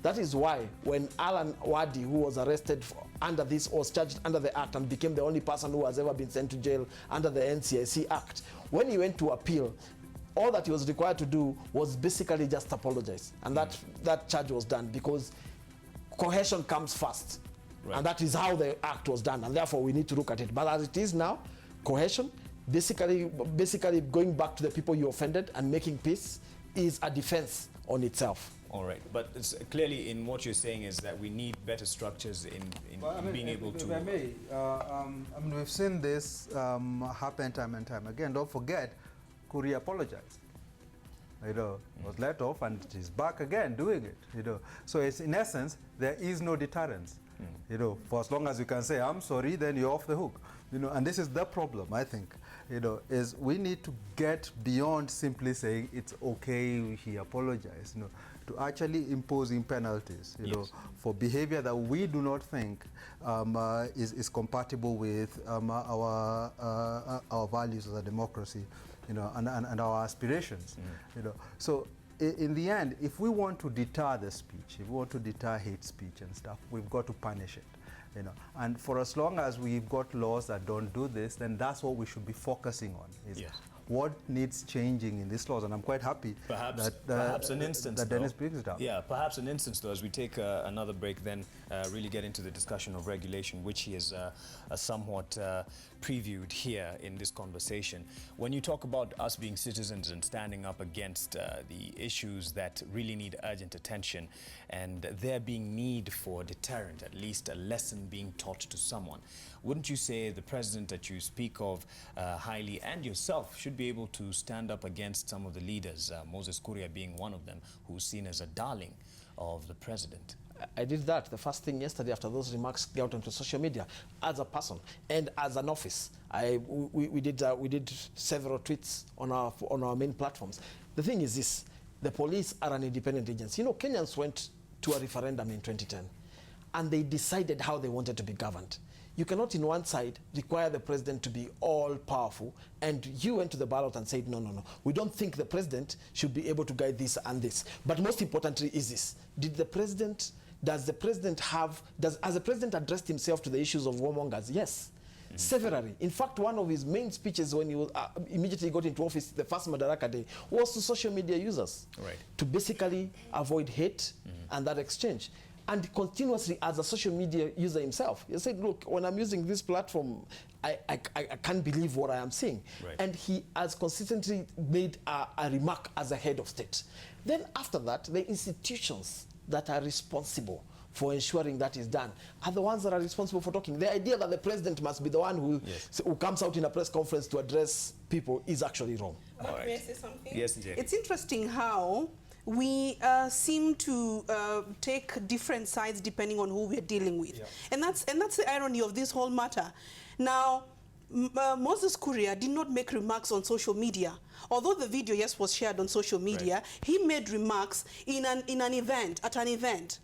That is why when Alan Wadi, who was arrested under this, was charged under the act and became the only person who has ever been sent to jail under the NCIC Act, when he went to appeal, all that he was required to do was basically just apologize. And that charge was done because cohesion comes first. And that is how the act was done. And therefore, we need to look at it. But as it is now, cohesion, basically going back to the people you offended and making peace, is a defense on itself. All right, but it's clearly in what you're saying is that we need better structures in being able to... If I may, I mean, we've seen this happen time and time again. Don't forget, Kuri apologized. You know, was let off and he's back again doing it. You know, so it's, in essence, there is no deterrence. You know, for as long as you can say, I'm sorry, then you're off the hook. You know, and this is the problem, I think, you know, is we need to get beyond simply saying it's okay, he apologized, you know, to actually imposing penalties, you know, for behavior that we do not think is compatible with our values as a democracy, you know, and our aspirations, you know. So in the end, if we want to deter the speech, if we want to deter hate speech and stuff, we've got to punish it. You know, and for as long as we've got laws that don't do this, then that's what we should be focusing on. Is Yes. what needs changing in these laws, and I'm quite happy perhaps an instance that Dennis brings it up. Yeah, perhaps an instance though, as we take another break, then really get into the discussion of regulation, which he has somewhat previewed here in this conversation. When you talk about us being citizens and standing up against the issues that really need urgent attention, and there being need for deterrent, at least a lesson being taught to someone, wouldn't you say the president that you speak of highly, and yourself, should be able to stand up against some of the leaders, Moses Kuria being one of them, who's seen as a darling of the president? I did that. The first thing yesterday after those remarks got onto social media, as a person and as an office, we did several tweets on our main platforms. The thing is this: the police are an independent agency. You know, Kenyans went to a referendum in 2010, and they decided how they wanted to be governed. You cannot, in one side, require the president to be all-powerful, and you went to the ballot and said, no, no, no, we don't think the president should be able to guide this and this. But most importantly is this: has the president addressed himself to the issues of warmongers? Yes. Severally. In fact, one of his main speeches when he was, immediately got into office, the first Madaraka Day, was to social media users, right, to basically avoid hate and that exchange. And continuously, as a social media user himself, he said, look, when I'm using this platform, I can't believe what I am seeing. Right. And he has consistently made a remark as a head of state. Then after that, the institutions that are responsible for ensuring that is done are the ones that are responsible for talking. The idea that the president must be the one who comes out in a press conference to address people is actually wrong. May I say something? Yes, Jay. It's interesting how we seem to take different sides depending on who we're dealing with. Yeah. And that's the irony of this whole matter. Now, Moses Kuria did not make remarks on social media. Although the video, yes, was shared on social media, right, he made remarks in an event, at an event.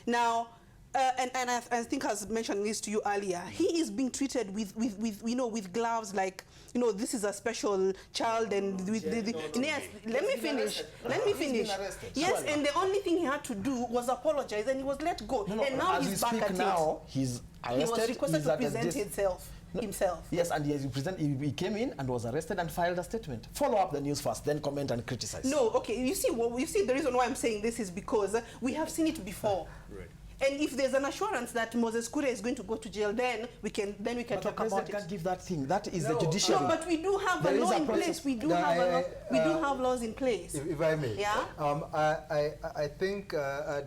Now, and I think I was mentioning this to you earlier, he is being treated with gloves, like, you know, this is a special child, and yes, let me finish. Yes, and the only thing he had to do was apologize, and he was let go. And now he's back at it. He's arrested. He was requested to present himself. Yes, and he came in and was arrested and filed a statement. Follow up the news first, then comment and criticize. No, okay. You see, the reason why I'm saying this is because we have seen it before. Right. And if there's an assurance that Moses Kuria is going to go to jail, then we can talk about it. But the president can't give that thing. That is the judiciary. No, but we do have a law in place. We do have laws in place. If I may, yeah. I think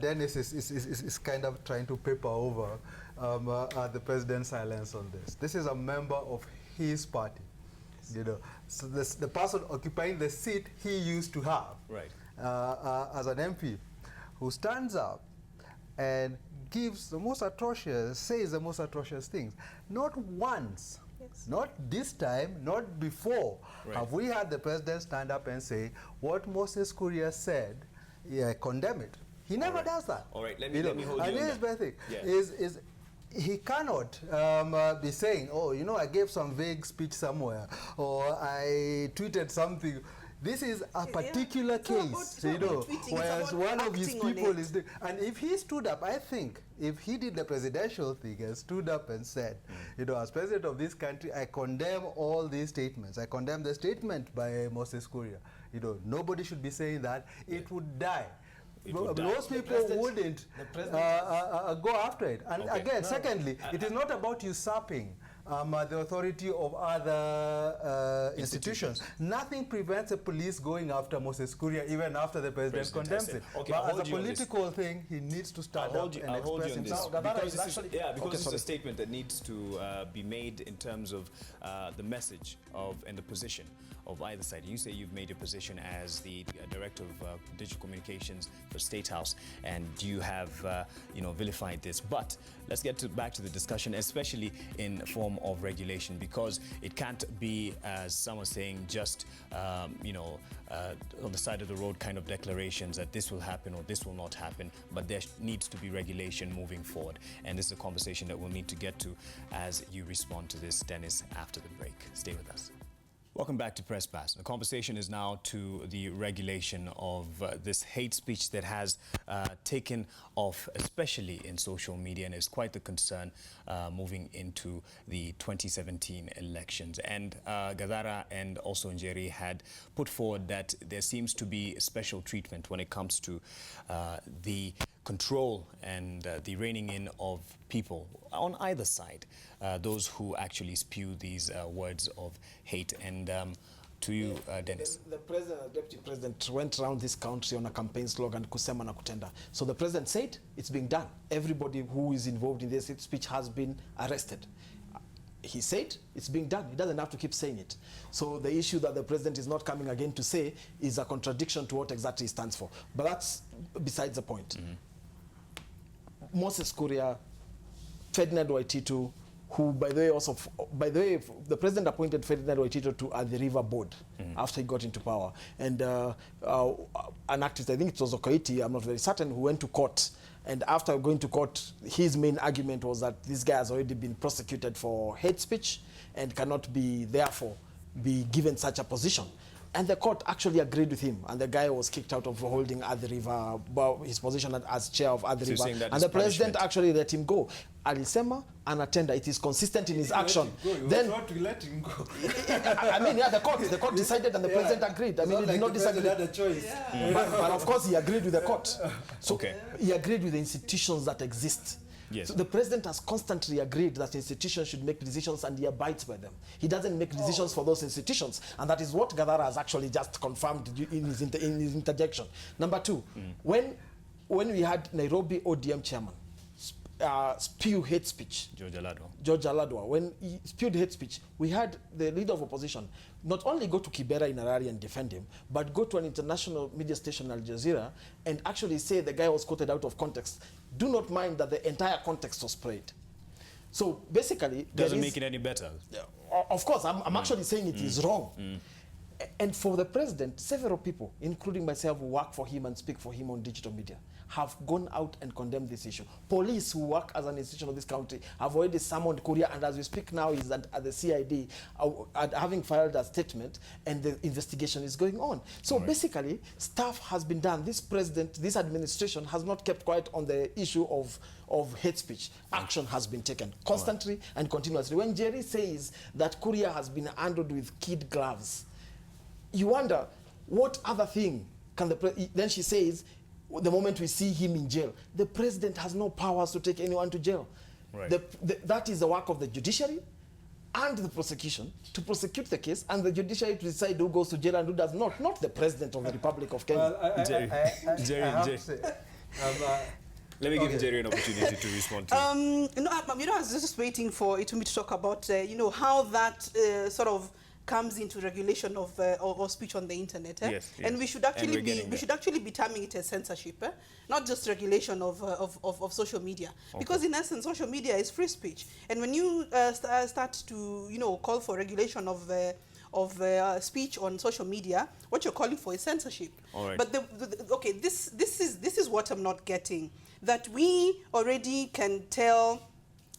Dennis is kind of trying to paper over the president's silence on this. This is a member of his party, you know. So the person occupying the seat he used to have, right, as an MP, who stands up and gives the most atrocious, says the most atrocious things. Not once, yes, not this time, not before, right, have we had the president stand up and say, what Moses Kuria said, condemn it. He never does that. All right, let me hold you on that. And this thing is he cannot be saying, oh, you know, I gave some vague speech somewhere, or I tweeted something. This is a particular case, you know, whereas one of his people is doing. And if he stood up, I think, if he did the presidential thing and stood up and said, you know, as president of this country, I condemn all these statements. I condemn the statement by Moses Kuria. You know, nobody should be saying that. It would die. Most people wouldn't go after it. And again, secondly, it is not about usurping the authority of other institutions. Nothing prevents the police going after Moses Kuria even after the president condemns it. Okay, but as a political thing, he needs to stand up and express himself. Because this is a statement that needs to be made in terms of the message and the position of either side. You say you've made your position as the director of digital communications for State House, and you have vilified this. But let's get back to the discussion, especially in form of regulation, because it can't be, as someone saying, just on the side of the road kind of declarations that this will happen or this will not happen, but there needs to be regulation moving forward. And this is a conversation that we'll need to get to as you respond to this, Dennis, after the break. Stay with us. Welcome back to Press Pass. The conversation is now to the regulation of this hate speech that has taken off, especially in social media, and is quite the concern moving into the 2017 elections. And Gadara and also Njeri had put forward that there seems to be special treatment when it comes to the control and the reining in of people on either side, those who actually spew these words of hate. And to you, Dennis. The president and deputy president went around this country on a campaign slogan, kusema na kutenda. So the president said it's being done. Everybody who is involved in this hate speech has been arrested. He said it's being done. He doesn't have to keep saying it. So the issue that the president is not coming again to say is a contradiction to what exactly he stands for. But that's besides the point. Moses Kuria, Ferdinand Waititu, who, by the way, the president appointed Ferdinand Waititu to the River Board after he got into power. And an activist, I think it was Okoiti, I'm not very certain, who went to court. And after going to court, his main argument was that this guy has already been prosecuted for hate speech and cannot be, therefore, be given such a position. And the court actually agreed with him, and the guy was kicked out of holding Athi River, his position as chair of Athi River. And the president actually let him go. Alisema anatenda. It is consistent in his action. Then to let him go. I mean, yeah, the court decided, and the president agreed. I mean, he did not disagree. Had a choice. But of course, he agreed with the court. So he agreed with the institutions that exist. Yes. So the president has constantly agreed that institutions should make decisions, and he abides by them. He doesn't make decisions for those institutions, and that is what Gadara has actually just confirmed in his interjection. Number two, when we had Nairobi ODM chairman spew hate speech, George Aladwa, when he spewed hate speech, we had the leader of opposition not only go to Kibera in Harare and defend him, but go to an international media station, Al Jazeera, and actually say the guy was quoted out of context. Do not mind that the entire context was sprayed. So basically, doesn't make it any better. Of course, I'm actually saying it is wrong. And for the president, several people, including myself, who work for him and speak for him on digital media, have gone out and condemned this issue. Police who work as an institution of this country have already summoned Kuria, and as we speak now is at the CID having filed a statement, and the investigation is going on. So basically, stuff has been done. This president, this administration has not kept quiet on the issue of hate speech. Action has been taken constantly and continuously. When Jerry says that Kuria has been handled with kid gloves, you wonder what other thing can then she says, the moment we see him in jail, the president has no powers to take anyone to jail. That is the work of the judiciary and the prosecution to prosecute the case, and the judiciary to decide who goes to jail and who does not the president of the Republic of Kenya. Let me give Jerry an opportunity to respond to I was just waiting for Itumi to talk about how that sort of comes into regulation of speech on the internet, Yes. And we should actually be terming it as censorship, not just regulation of social media, because in essence social media is free speech, and when you start to call for regulation of speech on social media, what you're calling for is censorship. But this is what I'm not getting, that we already can tell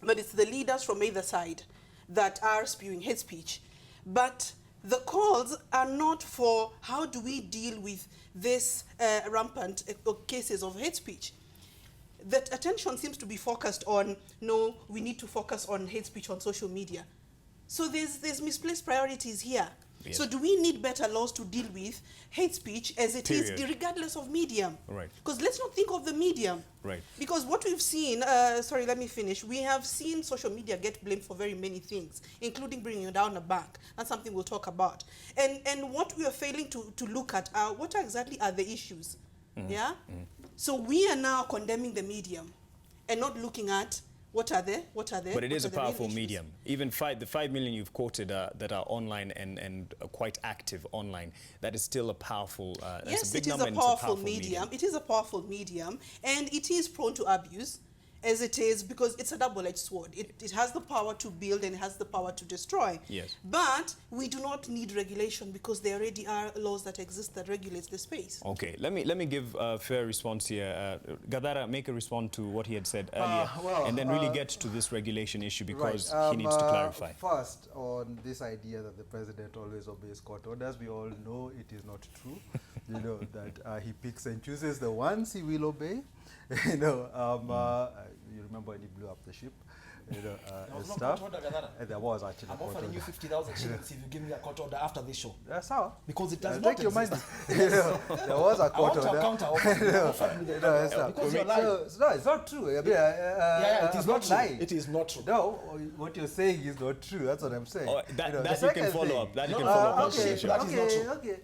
that it's the leaders from either side that are spewing hate speech. But the calls are not for how do we deal with this rampant cases of hate speech. That attention seems to be focused on, no, we need to focus on hate speech on social media. So there's misplaced priorities here. Yes. So do we need better laws to deal with hate speech as it is, regardless of medium? Because let's not think of the medium. Because what we've seen, sorry, let me finish. We have seen social media get blamed for very many things, including bringing down a bank. That's something we'll talk about. And what we are failing to look at are what exactly are the issues. So we are now condemning the medium and not looking at what are they? But it is a powerful medium. Even the 5 million you've quoted that are online and quite active online, that is still a powerful, yes, it is a powerful medium. It is a powerful medium, and it is prone to abuse. as it is, because it's a double-edged sword. It has the power to build and it has the power to destroy. Yes. But we do not need regulation because there already are laws that exist that regulates the space. Okay, let me give a fair response here. Gadara, make a response to what he had said earlier, and then really get to this regulation issue because he needs to clarify. First, on this idea that the president always obeys court orders, we all know it is not true. You know, that he picks and chooses the ones he will obey. You know, you remember when he blew up the ship? You know, stuff. There was actually I'm offering you 50,000 shillings if you give me a court order after this show. That's how. Because it does not take your money. You know, there was a court order. Because you're lying. No, it's not true. I mean, it is not lying. It is not true. No, what you're saying is not true. That's what I'm saying. Oh, that you can follow up. That you can follow up. Okay, that is not true. Okay.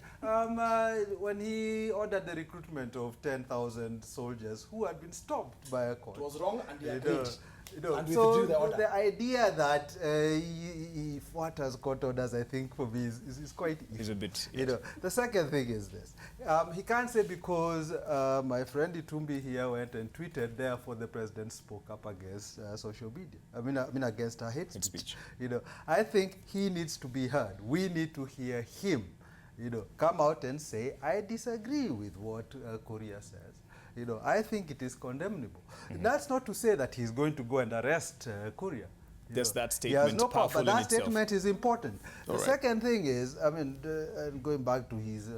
When he ordered the recruitment of 10,000 soldiers who had been stopped by a court. It was wrong and they agreed. You know, and so the idea that he fought as court orders, I think, for me is quite easy. It's a bit. You know, the second thing is this: he can't say because my friend Itumbi here went and tweeted, therefore the president spoke up against social media. I mean against hate speech. You know, I think he needs to be heard. We need to hear him. You know, come out and say, I disagree with what Korea says. You know, I think it is condemnable. That's not to say that he's going to go and arrest Korea. Does that statement powerful but that in itself? statement is important. All the second thing is, I mean, going back to his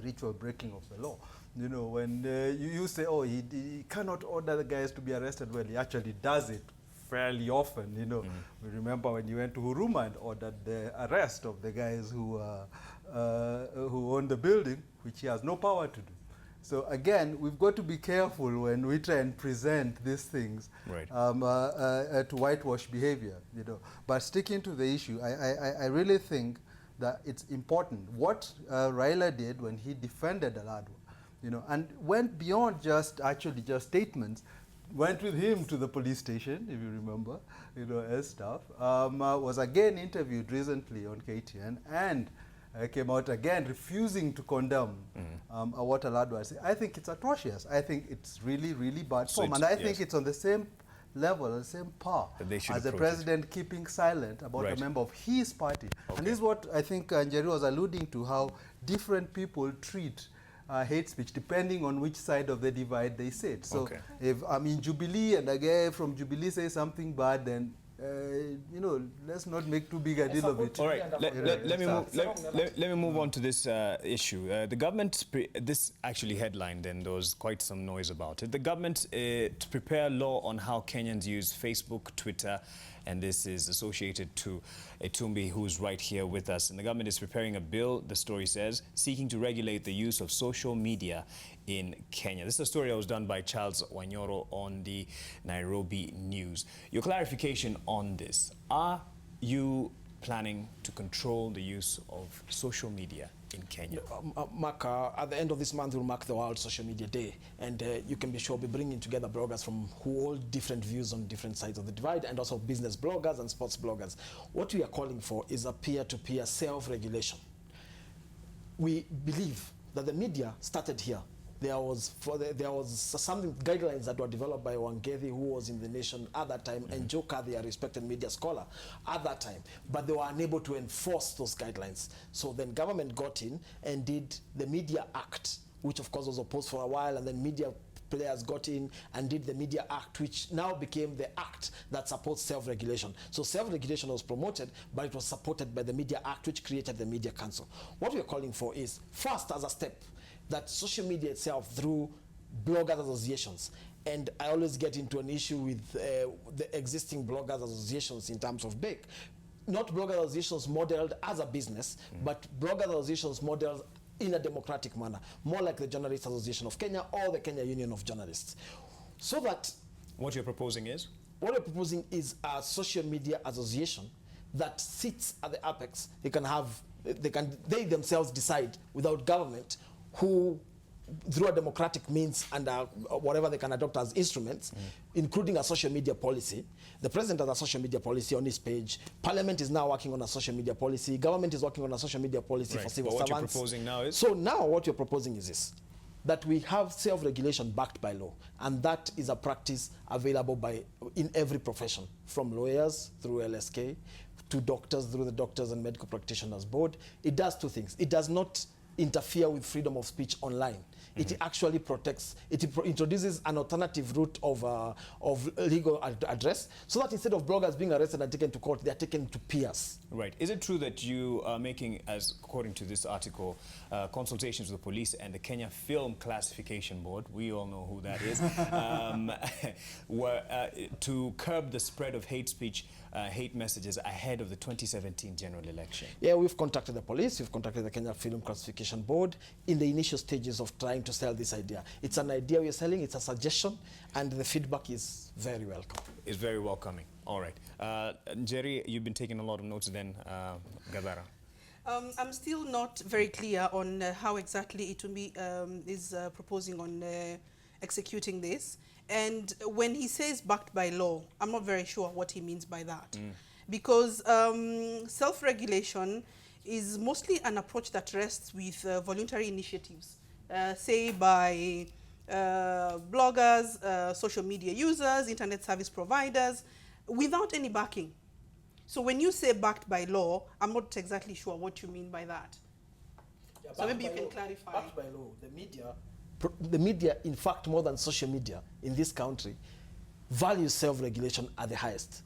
ritual breaking of the law, you know, when you say, oh, he cannot order the guys to be arrested, well, he actually does it fairly often, you know. We remember when he went to Huruma and ordered the arrest of the guys who own the building, which he has no power to do. So again, we've got to be careful when we try and present these things to whitewash behavior, you know. But sticking to the issue, I really think that it's important what Raila did when he defended Aladwa, you know, and went beyond just statements. Went with him to the police station, if you remember, you know, as stuff. Was again interviewed recently on KTN and came out again refusing to condemn what Aladwa said. I think it's atrocious. I think it's really, really bad form. And I think it's on the same level, the same par as the president keeping silent about a member of his party. Okay. And this is what I think Njeri was alluding to, how different people treat hate speech depending on which side of the divide they sit. So if I'm in Jubilee and a guy from Jubilee says something bad, then you know, let's not make too big a deal of it. All right, let me move on to this issue. The government, this actually headlined and there was quite some noise about it. The government to prepare law on how Kenyans use Facebook, Twitter, and this is associated to Itumbi, who's right here with us. And the government is preparing a bill, the story says, seeking to regulate the use of social media in Kenya. This is a story that was done by Charles Wanyoro on the Nairobi News. Your clarification on this. Are you planning to control the use of social media in Kenya? Mark, at the end of this month, we'll mark the World Social Media Day. And you can be sure we'll be bringing together bloggers from who hold different views on different sides of the divide, and also business bloggers and sports bloggers. What we are calling for is a peer-to-peer self-regulation. We believe that the media started here. There was some guidelines that were developed by Wangethi, who was in the Nation at that time, and Joe Kadhi, a respected media scholar at that time, but they were unable to enforce those guidelines. So then government got in and did the Media Act, which of course was opposed for a while, and then media players got in and did the Media Act, which now became the act that supports self-regulation. So self-regulation was promoted, but it was supported by the Media Act, which created the Media Council. What we are calling for is, first, as a step, that social media itself, through bloggers associations, and I always get into an issue with the existing bloggers associations in terms of BEC, not bloggers associations modeled as a business, but bloggers associations modeled in a democratic manner, more like the Journalists Association of Kenya or the Kenya Union of Journalists. So that... What you're proposing is? What we're proposing is a social media association that sits at the apex. They themselves decide without government who, through a democratic means and whatever they can adopt as instruments, including a social media policy. The president has a social media policy on his page. Parliament is now working on a social media policy. Government is working on a social media policy for civil servants. What you're proposing now is? So now what you're proposing is this. that we have self-regulation backed by law, and that is a practice available in every profession, from lawyers through LSK to doctors through the Doctors and Medical Practitioners Board. It does two things. It does not interfere with freedom of speech online. It actually protects, it introduces an alternative route of legal address, so that instead of bloggers being arrested and taken to court, they are taken to peers. Right. Is it true that you are making, as according to this article, consultations with the police and the Kenya Film Classification Board, we all know who that is, to curb the spread of hate speech, hate messages ahead of the 2017 general election? Yeah, we've contacted the police, we've contacted the Kenya Film Classification Board in the initial stages of trying to sell this idea. It's an idea we're selling, it's a suggestion, and the feedback is very welcome. It's very welcoming. All right. Jerry, you've been taking a lot of notes then, Gadara. I'm still not very clear on how exactly Itumbi is proposing on executing this. And when he says backed by law, I'm not very sure what he means by that. Because self-regulation is mostly an approach that rests with voluntary initiatives, say by bloggers, social media users, internet service providers, without any backing. So when you say backed by law, I'm not exactly sure what you mean by that. Yeah, so maybe you can clarify. Backed by law, the media, in fact, more than social media in this country, values self-regulation at the highest.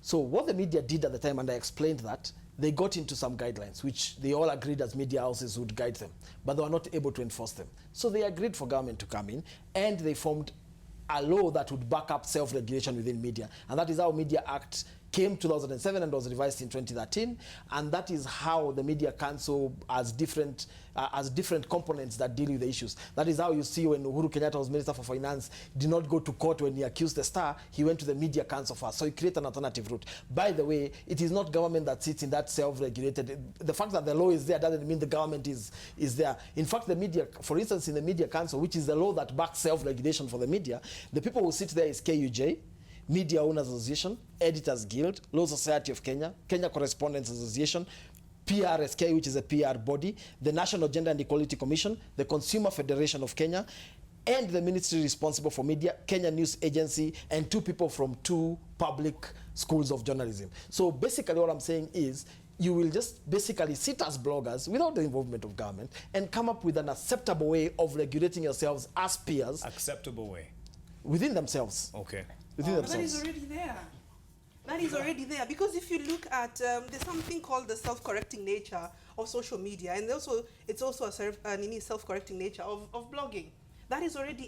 So what the media did at the time, and I explained that, they got into some guidelines, which they all agreed as media houses would guide them, but they were not able to enforce them. So they agreed for government to come in, and they formed a law that would back up self-regulation within media. And that is how Media Act came 2007 and was revised in 2013, and that is how the Media Council has different components that deal with the issues. That is how you see when Uhuru Kenyatta was Minister for Finance, did not go to court when he accused the Star, he went to the Media Council first. So he created an alternative route. By the way, it is not government that sits in that self-regulated. The fact that the law is there doesn't mean the government is there. In fact, the media, for instance, in the Media Council, which is the law that backs self-regulation for the media, the people who sit there is KUJ, Media Owners Association, Editors Guild, Law Society of Kenya, Kenya Correspondents Association, PRSK, which is a PR body, the National Gender and Equality Commission, the Consumer Federation of Kenya, and the ministry responsible for media, Kenya News Agency, and 2 people from 2 public schools of journalism. So basically what I'm saying is, you will just basically sit as bloggers without the involvement of government and come up with an acceptable way of regulating yourselves as peers. Acceptable way? Within themselves. Okay. Within themselves. That is already there. That is already there, because if you look at, there's something called the self-correcting nature of social media, and also it's also a self-correcting nature of blogging. That is already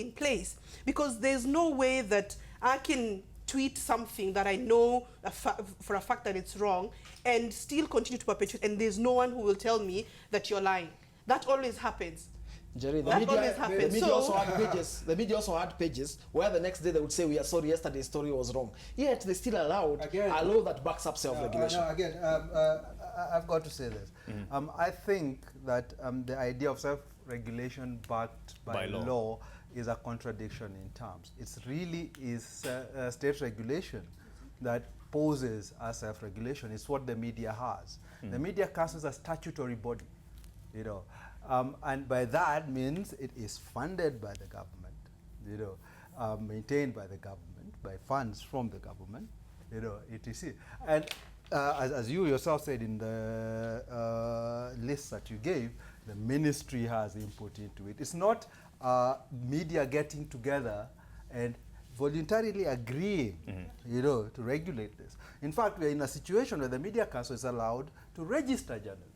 in place, because there's no way that I can tweet something that I know for a fact that it's wrong and still continue to perpetuate, and there's no one who will tell me that you're lying. That always happens. Jerry, the media also had pages where the next day they would say, we are sorry, yesterday's story was wrong. Yet they still allowed a law that backs up self-regulation. I've got to say this. I think that the idea of self-regulation backed by law is a contradiction in terms. It really is state regulation that poses as self-regulation. It's what the media has. The Media Council is a statutory body, you know. And by that means it is funded by the government, you know, maintained by the government, by funds from the government, you know, etc. And as you yourself said in the list that you gave, the ministry has input into it. It's not media getting together and voluntarily agreeing, you know, to regulate this. In fact, we're in a situation where the Media Council is allowed to register journalists.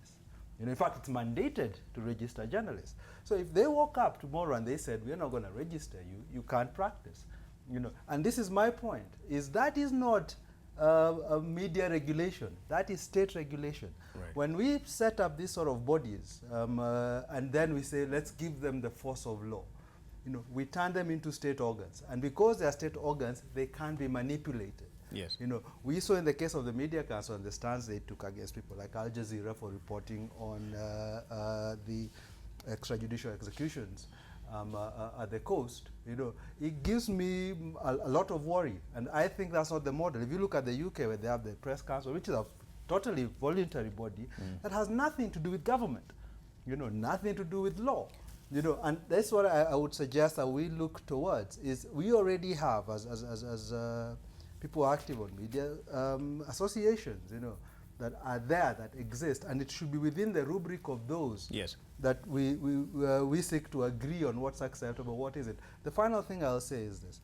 You know, in fact, it's mandated to register journalists. So if they woke up tomorrow and they said, we're not going to register you, you can't practice. You know, and this is my point, is that is not a media regulation, that is state regulation. Right. When we set up these sort of bodies, and then we say, let's give them the force of law, you know, we turn them into state organs. And because they are state organs, they can't be manipulated. Yes. You know, we saw in the case of the Media Council and the stance they took against people like Al Jazeera for reporting on the extrajudicial executions at the coast. You know, it gives me a lot of worry, and I think that's not the model. If you look at the UK, where they have the Press Council, which is a totally voluntary body that has nothing to do with government, you know, nothing to do with law. You know, and that's what I would suggest that we look towards, is we already have, as people active on media, associations, you know, that are there, that exist, and it should be within the rubric of those that we seek to agree on what's acceptable, what isn't. The final thing I'll say is this.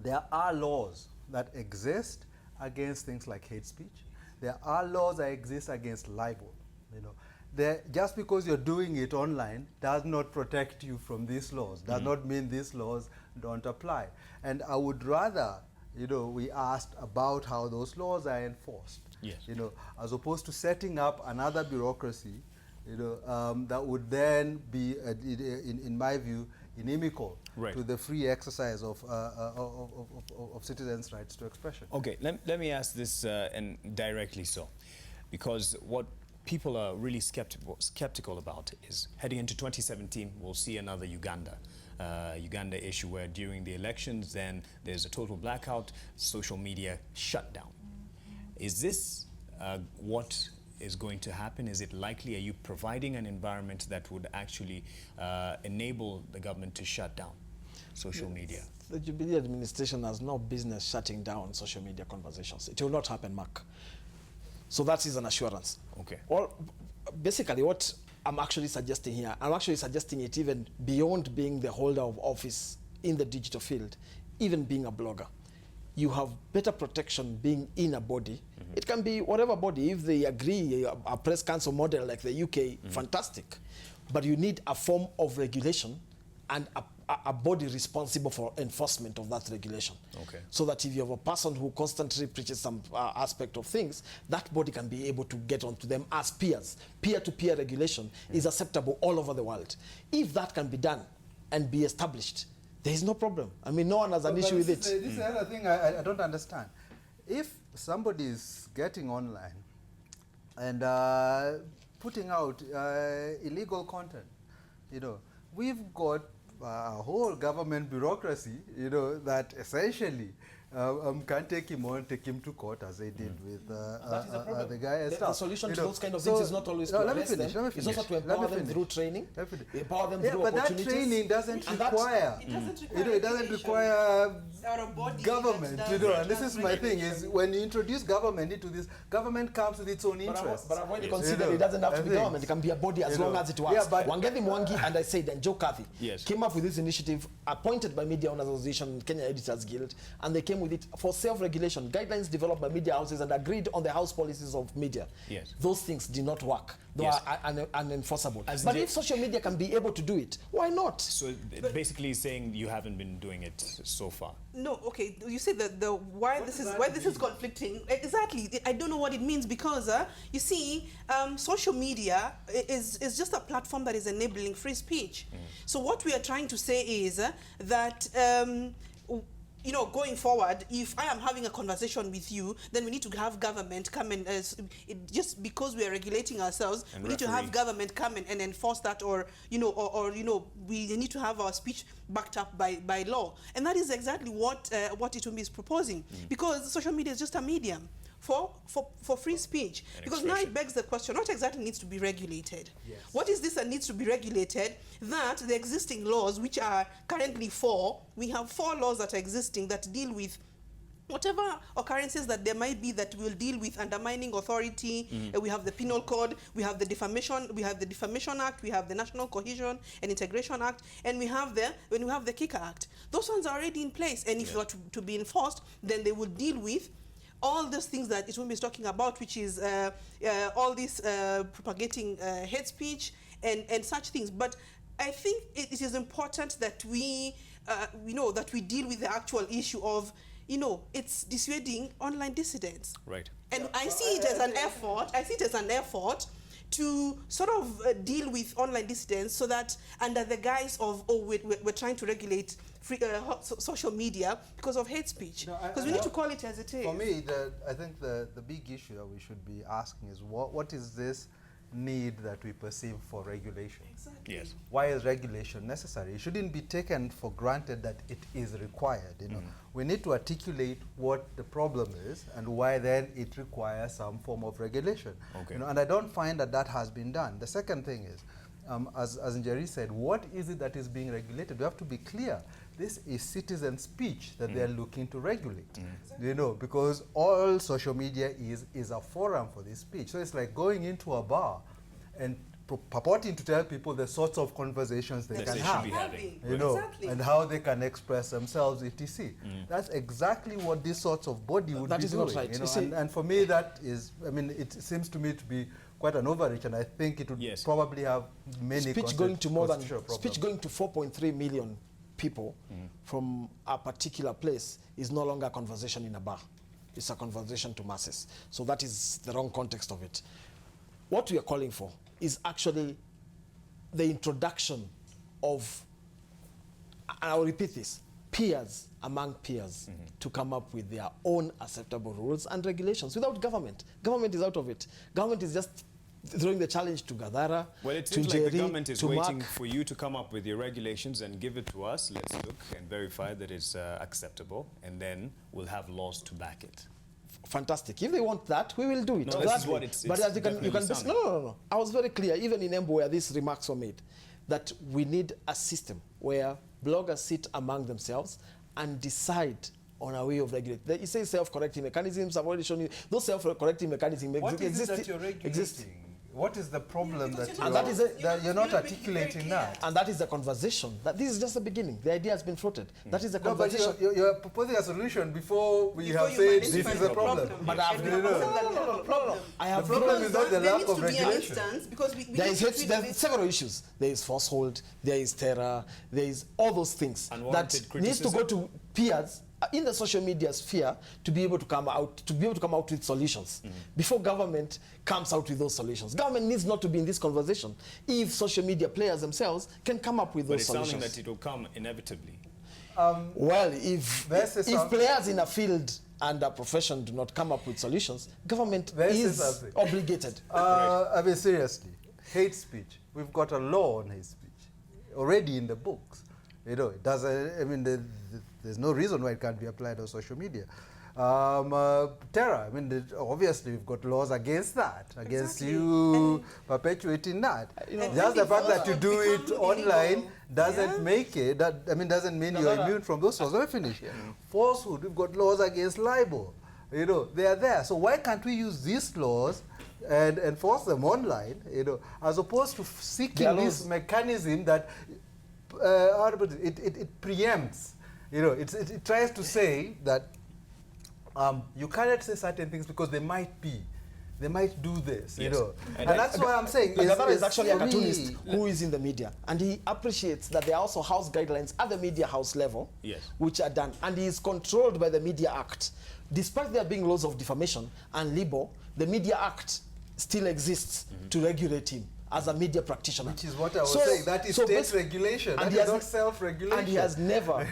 There are laws that exist against things like hate speech. There are laws that exist against libel, you know. Just because you're doing it online does not protect you from these laws, does not mean these laws don't apply. And I would rather, you know, we asked about how those laws are enforced, you know, as opposed to setting up another bureaucracy, you know, that would then be, in my view, inimical to the free exercise of citizens' rights to expression. Okay, let me ask this, and directly so, because what people are really skeptical about is heading into 2017, we'll see another Uganda issue where during the elections, then there's a total blackout, social media shut down. Is this what is going to happen? Is it likely? Are you providing an environment that would actually enable the government to shut down social media? The Jubilee administration has no business shutting down social media conversations. It will not happen, Mark. So that is an assurance. Okay. Basically, what I'm actually suggesting here, I'm actually suggesting it even beyond being the holder of office in the digital field, even being a blogger. You have better protection being in a body. It can be whatever body. If they agree, a press council model like the UK, fantastic. But you need a form of regulation and a body responsible for enforcement of that regulation. Okay. So that if you have a person who constantly preaches some aspect of things, that body can be able to get onto them as peers. Peer-to-peer regulation is acceptable all over the world. If that can be done and be established, there is no problem. I mean, no one has an issue with it. This is another thing I don't understand. If somebody is getting online and putting out illegal content, you know, we've got a whole government bureaucracy, you know, that essentially can take him on, take him to court, as they did with the guy. The solution to those kind of things is not always to arrest them. It's also to empower them through training, empower them through opportunities. But that training doesn't require, it doesn't require government, you know, and this is my thing, is when you introduce government into this, government comes with its own interests. But I've already considered it doesn't have to be government, it can be a body as long as it works. Yeah, but Wangari Mwangi and I said, and Joe Cathy came up with this initiative appointed by Media Owners Association and Kenya Editors Guild, and they came with it for self-regulation, guidelines developed by media houses and agreed on the house policies of media. Those things did not work. They are unenforceable. But if social media can be able to do it, why not? So basically saying you haven't been doing it so far. No, okay. You say that why this is conflicting. Exactly. I don't know what it means because you see, social media is just a platform that is enabling free speech. So what we are trying to say is that you know, going forward, if I am having a conversation with you, then we need to have government come and just because we are regulating ourselves, we need to have government come and enforce that, or you know, we need to have our speech backed up by law, and that is exactly what Itumbi is proposing, because social media is just a medium for free speech. Because now it begs the question, what exactly needs to be regulated? What is this that needs to be regulated? That the existing laws, which are currently we have 4 laws that are existing that deal with whatever occurrences that there might be that will deal with undermining authority. We have the Penal Code, we have the Defamation Act, we have the National Cohesion and Integration Act, and we have the Kicker Act. Those ones are already in place, and if they were to be enforced, then they will deal with all those things that Itumbi is talking about, which is all this propagating hate speech and such things. But I think it is important that we know that we deal with the actual issue of, you know, it's dissuading online dissidents. Right. And I see it as an effort. I see it as an effort to sort of deal with online dissidents, so that under the guise of, we're trying to regulate free, social media because of hate speech. Because we need to call it as it is. For me, I think the big issue that we should be asking is what is this need that we perceive for regulation? Exactly. Yes. Why is regulation necessary? It shouldn't be taken for granted that it is required. You know, we need to articulate what the problem is and why then it requires some form of regulation. Okay. You know, and I don't find that has been done. The second thing is, as Njeri said, what is it that is being regulated? We have to be clear. This is citizen speech that they are looking to regulate, you know, because all social media is a forum for this speech. So it's like going into a bar and purporting to tell people the sorts of conversations they can have, you know, and how they can express themselves, etc. That's exactly what these sorts of body would be doing. Right. You know? And for me, that is, I mean, it seems to me to be quite an overreach, and I think it would probably have many speech going to more than speech going to 4.3 million people from a particular place is no longer a conversation in a bar. It's a conversation to masses. So that is the wrong context of it. What we are calling for is actually the introduction of, and I'll repeat this, peers among peers to come up with their own acceptable rules and regulations without government. Government is out of it. Government is just throwing the challenge to Gadara, well, it to seems Jerry, like the government is waiting Mark. for you to come up with your regulations and give it to us. Let's look and verify that it's acceptable, and then we'll have laws to back it. Fantastic. If they want that, we will do it. No, this is what it's but as you can no. I was very clear, even in Embu where these remarks were made, that we need a system where bloggers sit among themselves and decide on a way of regulating. You say self-correcting mechanisms. I've already shown you those self-correcting mechanisms. What is it that you're regulating? What is the problem that you're not articulating that? And that is the conversation. That this is just the beginning. The idea has been floated. That is the conversation. But you're proposing a solution before we have said this is a problem. But I have no. The problem is not the lack of regulation. There is several issues. There is falsehood. There is terror. There is all those things that needs to go to peers in the social media sphere to be able to come out with solutions before government comes out with those solutions. Government needs not to be in this conversation if social media players themselves can come up with those solutions. But it's sounding that it will come inevitably. Well, if players in a field and a profession do not come up with solutions, government is obligated. I mean, seriously, hate speech. We've got a law on hate speech already in the books. You know, it doesn't. I mean, there's no reason why it can't be applied on social media. Terror. I mean, obviously we've got laws against that, against you perpetuating that. Just the fact that you do it online doesn't make it. Doesn't mean you're immune from those laws. Let me finish. Falsehood. We've got laws against libel. You know, they are there. So why can't we use these laws and enforce them online? You know, as opposed to seeking this mechanism that it preempts. You know, it tries to say that you cannot say certain things because they might do this, you know. And that's why I'm saying is actually a cartoonist who is in the media, and he appreciates that there are also house guidelines at the media house level, which are done, and he is controlled by the Media Act. Despite there being laws of defamation and libel, the Media Act still exists to regulate him as a media practitioner. Which is what I was saying. That is state regulation. That is not self-regulation. And he has never...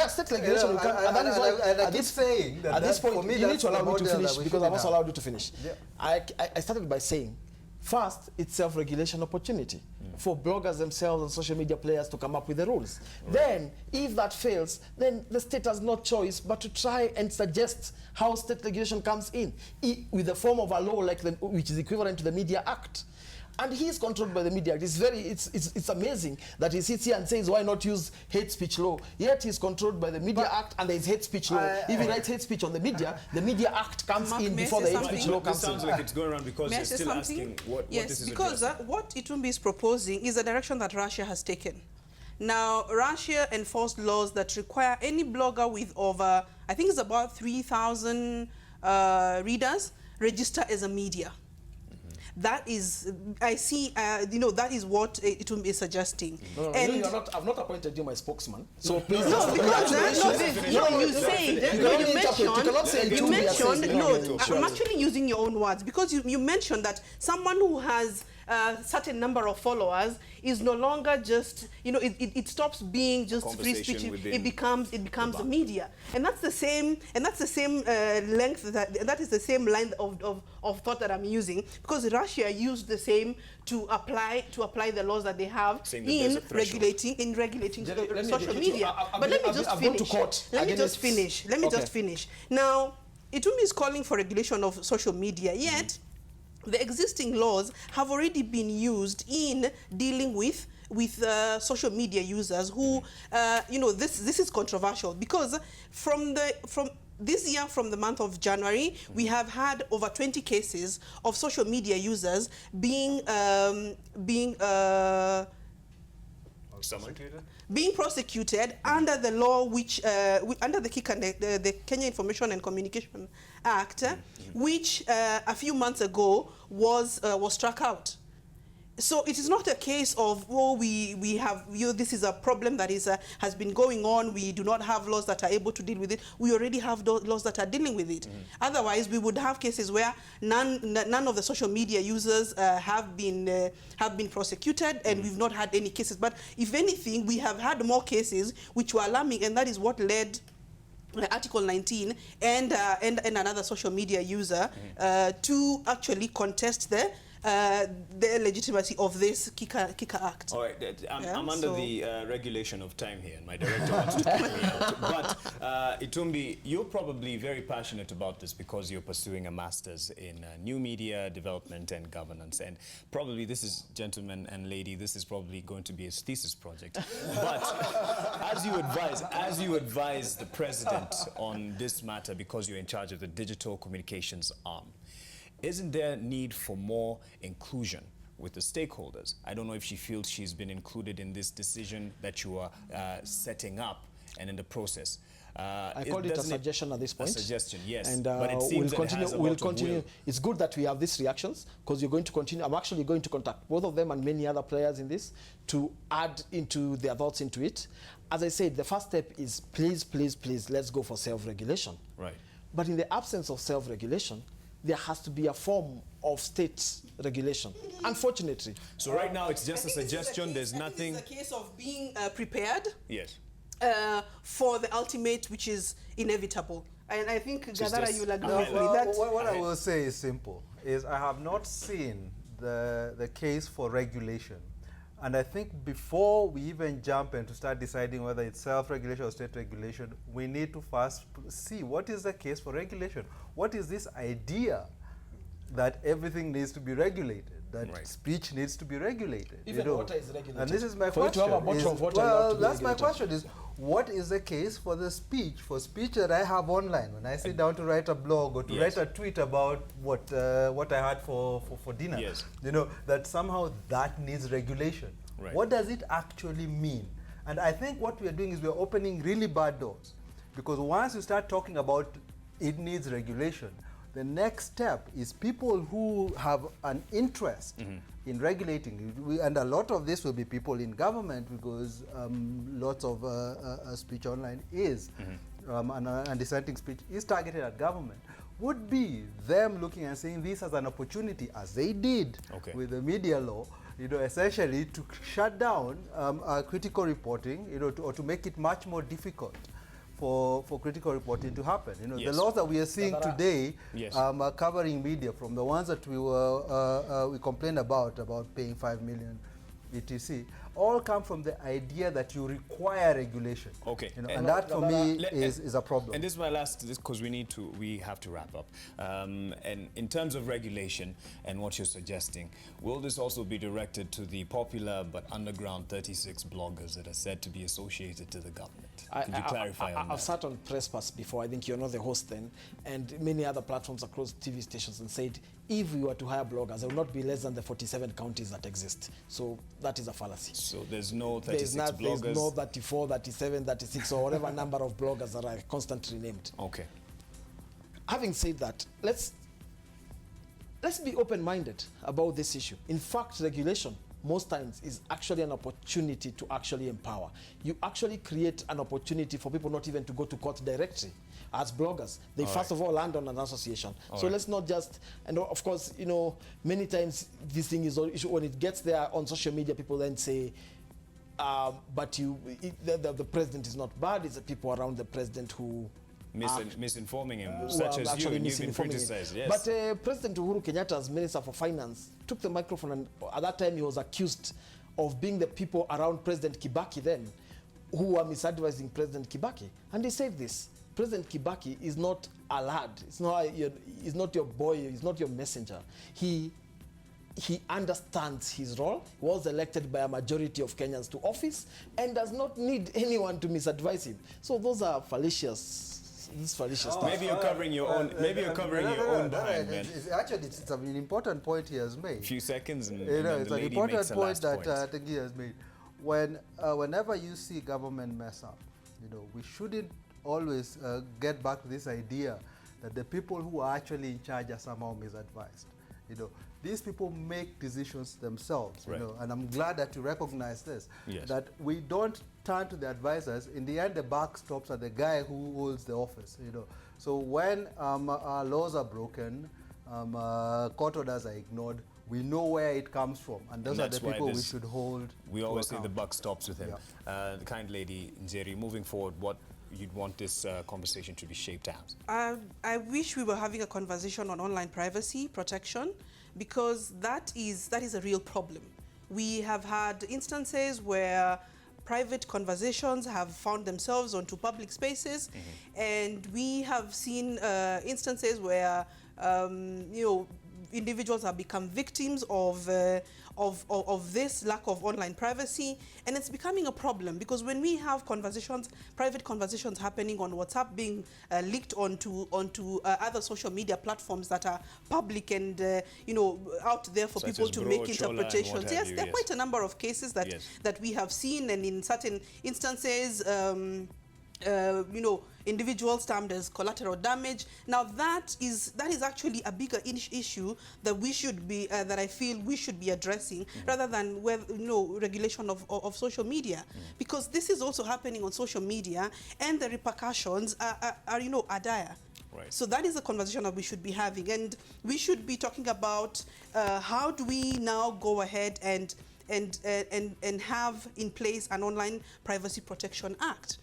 state regulation. And that is why... And I keep saying that at this point, for me, you need to allow me to finish, because I've also allowed you to finish. Yeah. I started by saying, first, it's self-regulation opportunity for bloggers themselves and social media players to come up with the rules. Then, if that fails, then the state has no choice but to try and suggest how state regulation comes in with the form of a law which is equivalent to the Media Act. And he is controlled by the Media Act. It's amazing that he sits here and says, why not use hate speech law? Yet he's controlled by the Media Act, and there is hate speech law. If he writes hate speech on the Media Act comes in before the hate speech law comes in. It sounds like it's going around because they're still asking what this is because what Itumbi is proposing is a direction that Russia has taken. Now, Russia enforced laws that require any blogger with over, I think it's about 3,000 readers, register as a media. That is, I see, that is what Itumbi is suggesting. And I've not appointed you my spokesman. So please you mentioned, I'm actually using your own words, because you mentioned that someone who has a certain number of followers is no longer just, it stops being just free speech. It becomes a media, and that's the same length that is the same line of thought that I'm using, because Russia used the same to apply the laws that they have in regulating social media. But let me just finish. Now, Itumbi is calling for regulation of social media, yet the existing laws have already been used in dealing with social media users who, you know, this is controversial because from this year, from the month of January, we have had over 20 cases of social media users being prosecuted under the law which under the the Kenya Information and Communication Act, which a few months ago was struck out. So it is not a case of, oh, we have, you know, this is a problem that has been going on. We do not have laws that are able to deal with it. We already have laws that are dealing with it. Otherwise, we would have cases where none of the social media users have been prosecuted, and we've not had any cases. But if anything, we have had more cases which were alarming, and that is what led Article 19 and another social media user to actually contest the legitimacy of this Kika Act. All right, I'm under the regulation of time here, and my director wants to kick me out. But Itumbi, you're probably very passionate about this because you're pursuing a master's in new media development and governance, and probably this is, gentlemen and lady, this is probably going to be a thesis project. But as you advise the president on this matter, because you're in charge of the digital communications arm, isn't there need for more inclusion with the stakeholders? I don't know if she feels she's been included in this decision that you are setting up and in the process. I called it a suggestion at this point. A suggestion, yes. And but it seems we'll continue. It's good that we have these reactions because you're going to continue. I'm actually going to contact both of them and many other players in this to add into their thoughts into it. As I said, the first step is please, please, please, let's go for self-regulation. Right. But in the absence of self-regulation, there has to be a form of state regulation, unfortunately. So right now it's just a suggestion, there's nothing... It's a case of being prepared. Yes. For the ultimate, which is inevitable. And I think, Gadara, you'll agree with me. What I will say is simple, is I have not seen the case for regulation. And I think before we even jump in to start deciding whether it's self-regulation or state regulation, we need to first see what is the case for regulation. What is this idea that everything needs to be regulated, that speech needs to be regulated? Even water is regulated. And this is my for question. You to have a bottle of water, well, that's my question is, what is the case for the speech that I have online when I sit down to write a blog or to write a tweet about what I had for dinner? Yes. You know, that somehow that needs regulation. Right. What does it actually mean? And I think what we are doing is we are opening really bad doors, because once you start talking about it needs regulation, the next step is people who have an interest in regulating, and a lot of this will be people in government, because lots of speech online is, and dissenting speech is targeted at government, would be them looking and seeing this as an opportunity, as they did with the media law, you know, essentially to shut down critical reporting, you know, or to make it much more difficult for critical reporting to happen. You know, the laws that we are seeing today are covering media, from the ones that we complained about paying 5 million etc., all come from the idea that you require regulation. Okay. You know, and that for me is a problem. And this is my last, because we have to wrap up. And in terms of regulation and what you're suggesting, will this also be directed to the popular but underground 36 bloggers that are said to be associated to the government? Could you clarify on that? I've sat on Press Pass before, I think you're not the host then, and many other platforms across TV stations, and said, if we were to hire bloggers, there will not be less than the 47 counties that exist. So that is a fallacy. So there's no 36 bloggers? There's no 34, 37, 36, or whatever number of bloggers that are constantly named. Okay. Having said that, let's be open-minded about this issue. In fact, regulation most times is actually an opportunity to actually empower. You actually create an opportunity for people not even to go to court directly. As bloggers, they first of all land on an association. So let's not just, and of course, you know, many times this thing is, when it gets there on social media, people then say, but the president is not bad, it's the people around the president who misinforming him, such as you, and you've been criticized. Yes. But President Uhuru Kenyatta, as Minister for Finance, took the microphone, and at that time he was accused of being the people around President Kibaki then who were misadvising President Kibaki. And he said this: President Kibaki is not a lad. It's not, he's not your boy. He's not your messenger. He understands his role, was elected by a majority of Kenyans to office, and does not need anyone to misadvise him. So those are fallacious. This fallacious stuff. Maybe you're covering your own. Maybe you're covering your own behind, man. Actually, it's an important point he has made. A few seconds, and You know, and it's the an lady important makes a point last that point. I think he has made. Whenever you see government mess up, you know, we shouldn't always get back to this idea that the people who are actually in charge are somehow misadvised. You know, these people make decisions themselves. Right. You know, and I'm glad that you recognize this. Yes. That we don't turn to the advisors. In the end, the buck stops at the guy who holds the office. You know, so when our laws are broken, court orders are ignored, we know where it comes from, and those are the people we should hold. We to always say account. the buck stops with him. Yeah. The kind lady, Njeri, moving forward, what you'd want this conversation to be shaped out? I wish we were having a conversation on online privacy protection, because that is a real problem. We have had instances where private conversations have found themselves onto public spaces, and we have seen instances where you know, individuals have become victims of this lack of online privacy, and it's becoming a problem because when we have conversations, private conversations happening on WhatsApp being leaked onto other social media platforms that are public and you know, out there for Such people as to Bro, make Chola, and interpretations. what have Yes, you, there are yes. quite a number of cases that that we have seen, and in certain instances, you know, individuals termed as collateral damage. Now that is actually a bigger issue that we should be that I feel we should be addressing, rather than you know, regulation of social media, because this is also happening on social media, and the repercussions are you know, are dire. Right. So that is a conversation that we should be having, and we should be talking about how do we now go ahead and have in place an Online Privacy Protection Act.